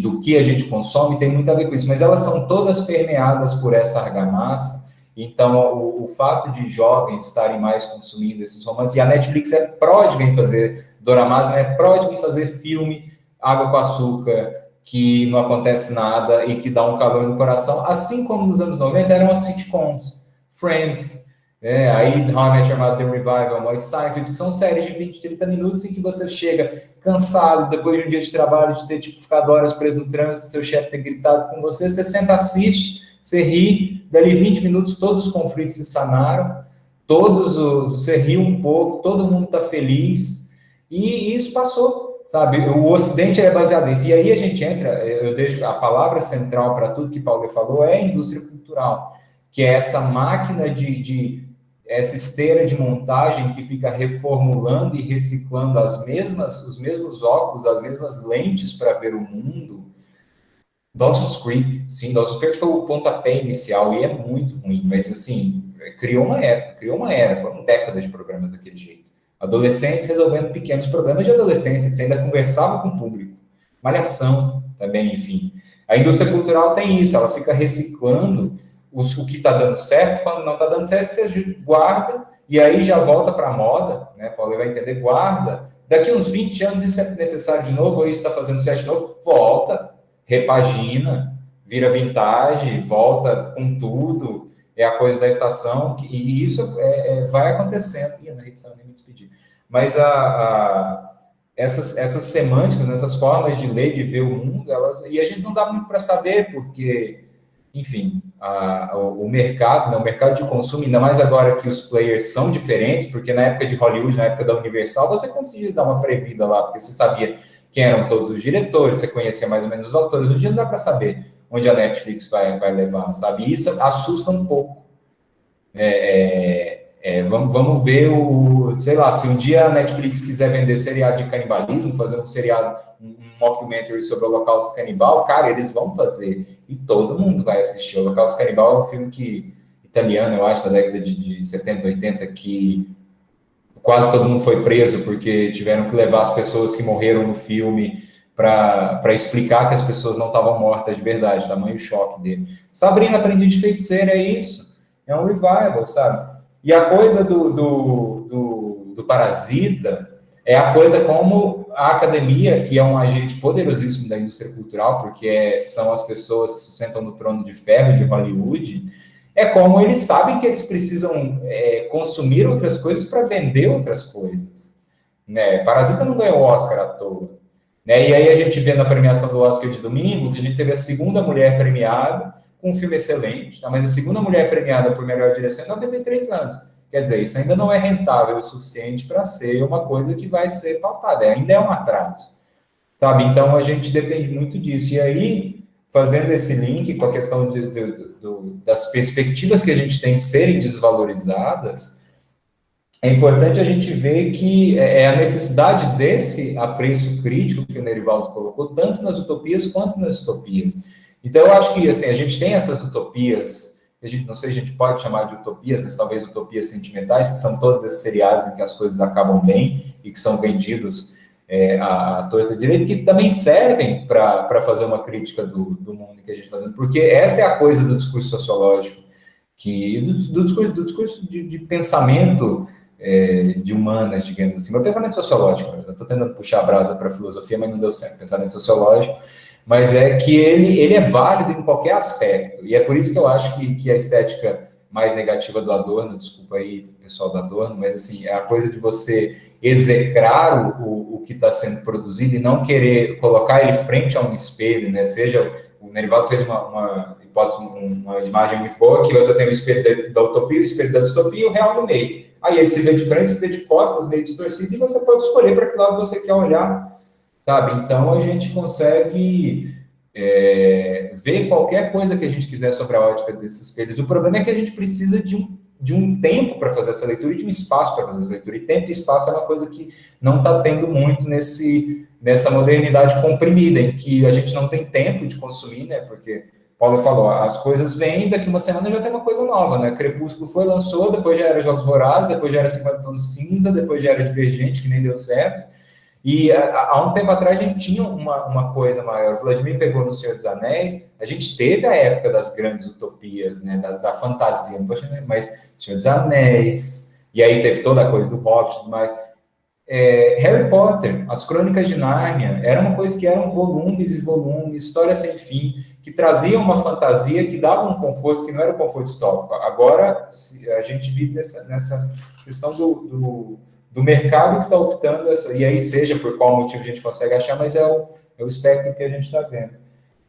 do que a gente consome, tem muito a ver com isso, mas elas são todas permeadas por essa argamassa. Então, o fato de jovens estarem mais consumindo esses romances, e a Netflix é pródiga em fazer doramas, é pródiga em fazer filme, água com açúcar, que não acontece nada e que dá um calor no coração, assim como nos anos 90 eram as sitcoms, Friends, Aí How I Met Your Mother, The Revival, Mois Seinfeld, que são séries de 20, 30 minutos em que você chega cansado, depois de um dia de trabalho, de ter ficado horas preso no trânsito, seu chefe ter gritado com você, você senta, assiste, você ri, dali 20 minutos todos os conflitos se sanaram, você riu um pouco, todo mundo está feliz, e isso passou, sabe? O Ocidente é baseado nisso. E aí a gente entra, eu deixo a palavra central para tudo que Paulo falou, é a indústria cultural, que é essa máquina essa esteira de montagem que fica reformulando e reciclando os mesmos óculos, as mesmas lentes para ver o mundo. Dawson's Creek, sim, Dawson's Creek foi o pontapé inicial e é muito ruim, mas assim, criou uma era, foram décadas de programas daquele jeito. Adolescentes resolvendo pequenos problemas de adolescência, que você ainda conversava com o público. Malhação também, enfim. A indústria cultural tem isso, ela fica reciclando o que está dando certo, quando não está dando certo, você guarda, e aí já volta para a moda, né? Paulo vai entender, guarda. Daqui uns 20 anos isso é necessário de novo, ou isso está fazendo certo de novo, volta, repagina, vira vintage, volta com tudo, é a coisa da estação, e isso vai acontecendo. Ih, na rede nem me despedir. Mas essas semânticas, essas formas de ler, de ver o mundo, e a gente não dá muito para saber, porque, enfim, o mercado, né, o mercado de consumo, ainda mais agora que os players são diferentes, porque na época de Hollywood, na época da Universal, você conseguia dar uma previda lá, porque você sabia quem eram todos os diretores, você conhecia mais ou menos os autores. Hoje não dá para saber onde a Netflix vai levar, sabe? E isso assusta um pouco. Vamos ver sei lá, se um dia a Netflix quiser vender seriado de canibalismo, fazer um seriado, um mockumentary sobre o Holocausto Canibal, cara, eles vão fazer, e todo mundo vai assistir. O Holocausto Canibal é um filme italiano, eu acho, da década de 70, 80, que quase todo mundo foi preso, porque tiveram que levar as pessoas que morreram no filme para explicar que as pessoas não estavam mortas de verdade, tamanho choque dele. Sabrina, Aprendiz de Feiticeira, é isso, é um revival, sabe? E a coisa do Parasita é a coisa como a academia, que é um agente poderosíssimo da indústria cultural, porque são as pessoas que se sentam no trono de ferro de Hollywood, é como eles sabem que eles precisam consumir outras coisas para vender outras coisas. Né? Parasita não ganhou o Oscar à toa. Né? E aí a gente vê na premiação do Oscar de domingo que a gente teve a segunda mulher premiada, com um filme excelente, tá? Mas a segunda mulher premiada por melhor direção em 93 anos. Quer dizer, isso ainda não é rentável o suficiente para ser uma coisa que vai ser pautada, ainda é um atraso, sabe? Então, a gente depende muito disso. E aí, fazendo esse link com a questão das perspectivas que a gente tem serem desvalorizadas, é importante a gente ver que é a necessidade desse apreço crítico que o Nerivaldo colocou, tanto nas utopias quanto nas distopias. Então, eu acho que, assim, a gente tem essas utopias, não sei se a gente pode chamar de utopias, mas talvez utopias sentimentais, que são todos esses seriados em que as coisas acabam bem e que são vendidos à torta direita, que também servem para fazer uma crítica do mundo que a gente está fazendo, porque essa é a coisa do discurso sociológico, do discurso de pensamento de humanas, digamos assim, mas pensamento sociológico. Eu estou tentando puxar a brasa para a filosofia, mas não deu certo, pensamento sociológico, mas é que ele é válido em qualquer aspecto, e é por isso que eu acho que a estética mais negativa do Adorno, desculpa aí, pessoal do Adorno, mas assim, é a coisa de você execrar o que está sendo produzido e não querer colocar ele frente a um espelho, né? Seja, o Nerivaldo fez uma hipótese, uma imagem muito boa, que você tem o espelho da utopia, o espelho da distopia e o real no meio. Aí ele se vê de frente, se vê de costas, meio distorcido, e você pode escolher para que lado você quer olhar, sabe? Então, a gente consegue ver qualquer coisa que a gente quiser sobre a ótica desses espelhos. O problema é que a gente precisa de um tempo para fazer essa leitura e de um espaço para fazer essa leitura. E tempo e espaço é uma coisa que não está tendo muito nessa modernidade comprimida, em que a gente não tem tempo de consumir, né? Porque Paulo falou, as coisas vêm, daqui uma semana já tem uma coisa nova, né? Crepúsculo lançou, depois já era Jogos Vorazes, depois já era 50 Tons de Cinza, depois já era Divergente, que nem deu certo. E há um tempo atrás a gente tinha uma coisa maior. O Vladimir pegou no Senhor dos Anéis, a gente teve a época das grandes utopias, né, da fantasia, mas Senhor dos Anéis, e aí teve toda a coisa do Hobbit e tudo mais. Harry Potter, as Crônicas de Nárnia, era uma coisa que eram volumes e volumes, histórias sem fim, que traziam uma fantasia que dava um conforto que não era o conforto distópico. Agora, a gente vive nessa questão do mercado que está optando, e aí seja por qual motivo a gente consegue achar, mas é o espectro que a gente está vendo.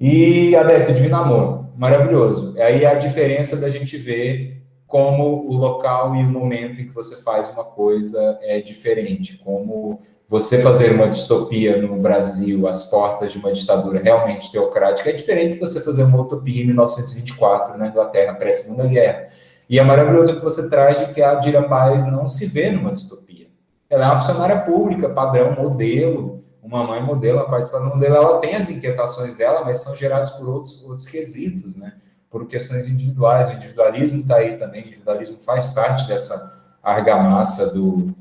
E Adepto, Divino Amor, maravilhoso. Aí a diferença da gente ver como o local e o momento em que você faz uma coisa é diferente, como você fazer uma distopia no Brasil, às portas de uma ditadura realmente teocrática, é diferente de você fazer uma utopia em 1924, na Inglaterra, pré-Segunda Guerra. E é maravilhoso que você traz de que a Dira Paz não se vê numa distopia. Ela é uma funcionária pública, padrão, modelo, uma mãe modelo, uma participação modelo, ela tem as inquietações dela, mas são geradas por outros quesitos, né? Por questões individuais, o individualismo está aí também, o individualismo faz parte dessa argamassa do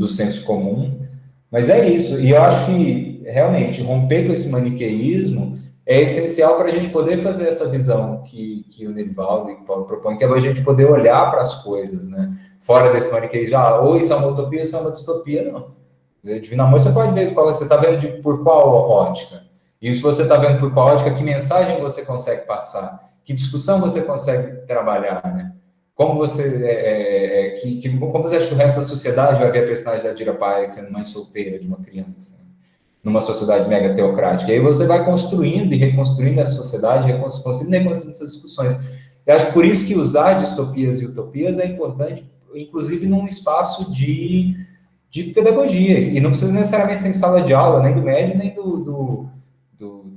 senso comum, mas é isso, e eu acho que, realmente, romper com esse maniqueísmo é essencial para a gente poder fazer essa visão que o Nerivaldo e o Paulo propõem, que é a gente poder olhar para as coisas, né, fora desse maniqueísmo, ou isso é uma utopia, ou isso é uma distopia, não. Divino Amor, você pode ver qual você está vendo por qual ótica. E se você está vendo por qual ótica, que mensagem você consegue passar? Que discussão você consegue trabalhar, né? Como você, como você acha que o resto da sociedade vai ver a personagem da Dira Paz sendo mãe solteira de uma criança, numa sociedade mega teocrática? E aí você vai construindo e reconstruindo essa sociedade, reconstruindo e reconstruindo essas discussões. Eu acho que por isso que usar distopias e utopias é importante, inclusive num espaço de pedagogia, e não precisa necessariamente ser em sala de aula, nem do médio, nem do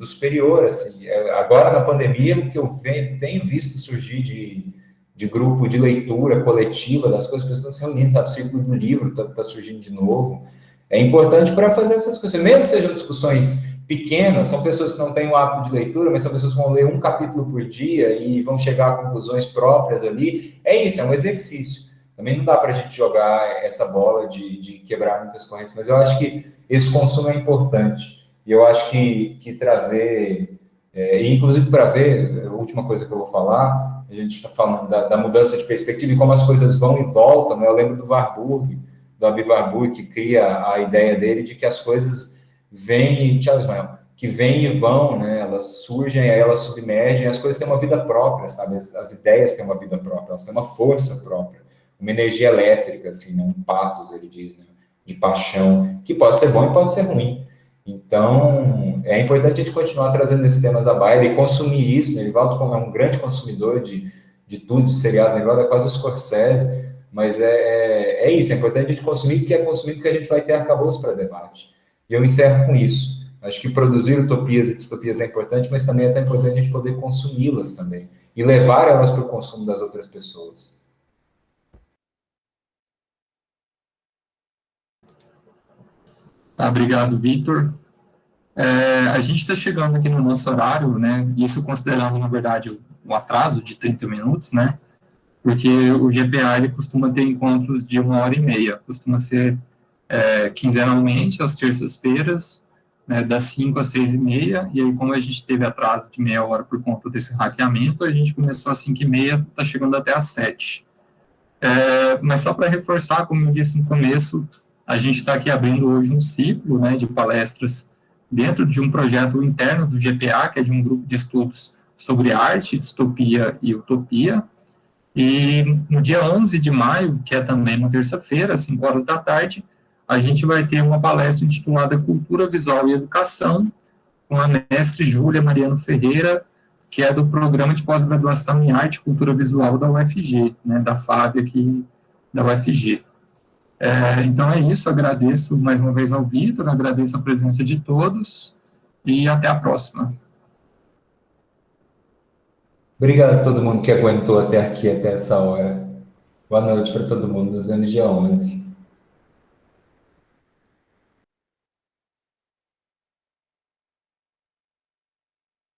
superior, assim. Agora, na pandemia, o que eu tenho visto surgir de grupo de leitura coletiva das coisas, as pessoas estão se reunindo, sabe, o círculo do livro está surgindo de novo, é importante para fazer essas discussões, mesmo que sejam discussões pequenas, são pessoas que não têm o hábito de leitura, mas são pessoas que vão ler um capítulo por dia e vão chegar a conclusões próprias ali, é isso, é um exercício. Também não dá para a gente jogar essa bola de quebrar muitas correntes, mas eu acho que esse consumo é importante. E eu acho que trazer, inclusive para ver, a última coisa que eu vou falar, a gente está falando da mudança de perspectiva e como as coisas vão e voltam, né? Eu lembro do Warburg, do Abi Warburg, que cria a ideia dele de que as coisas vêm, tchau, Ismael, que vêm e vão, né? Elas surgem, aí elas submergem, as coisas têm uma vida própria, sabe? As ideias têm uma vida própria, elas têm uma força própria, uma energia elétrica, assim, né? Um pathos, ele diz, né? De paixão, que pode ser bom e pode ser ruim. Então, é importante a gente continuar trazendo esses temas à baila e consumir isso, né? Nerivaldo, como é um grande consumidor de tudo, de seriado, Nerivaldo é quase o Scorsese, mas é isso, é importante a gente consumir, porque é consumido que a gente vai ter arcabouço para debate. E eu encerro com isso. Acho que produzir utopias e distopias é importante, mas também é tão importante a gente poder consumi-las também, e levar elas para o consumo das outras pessoas. Tá, obrigado, Victor. A gente está chegando aqui no nosso horário, né? Isso considerando, na verdade, o atraso de 30 minutos, né? Porque o GPA ele costuma ter encontros de 1h30, costuma ser quinzenalmente, às terças-feiras, né, das 5 às 6h30, e aí como a gente teve atraso de meia hora por conta desse hackeamento, a gente começou às 5h30, está chegando até às 7. Mas só para reforçar, como eu disse no começo, a gente está aqui abrindo hoje um ciclo, né, de palestras dentro de um projeto interno do GPA, que é de um grupo de estudos sobre arte, distopia e utopia. E no dia 11 de maio, que é também uma terça-feira, às 5 horas da tarde, a gente vai ter uma palestra intitulada Cultura Visual e Educação, com a mestre Júlia Mariano Ferreira, que é do Programa de Pós-Graduação em Arte e Cultura Visual da UFG, né, da FAB aqui da UFG. Então é isso, agradeço mais uma vez ao Victor, agradeço a presença de todos e até a próxima. Obrigado a todo mundo que aguentou até aqui, até essa hora. Boa noite para todo mundo, nos vemos dia 11.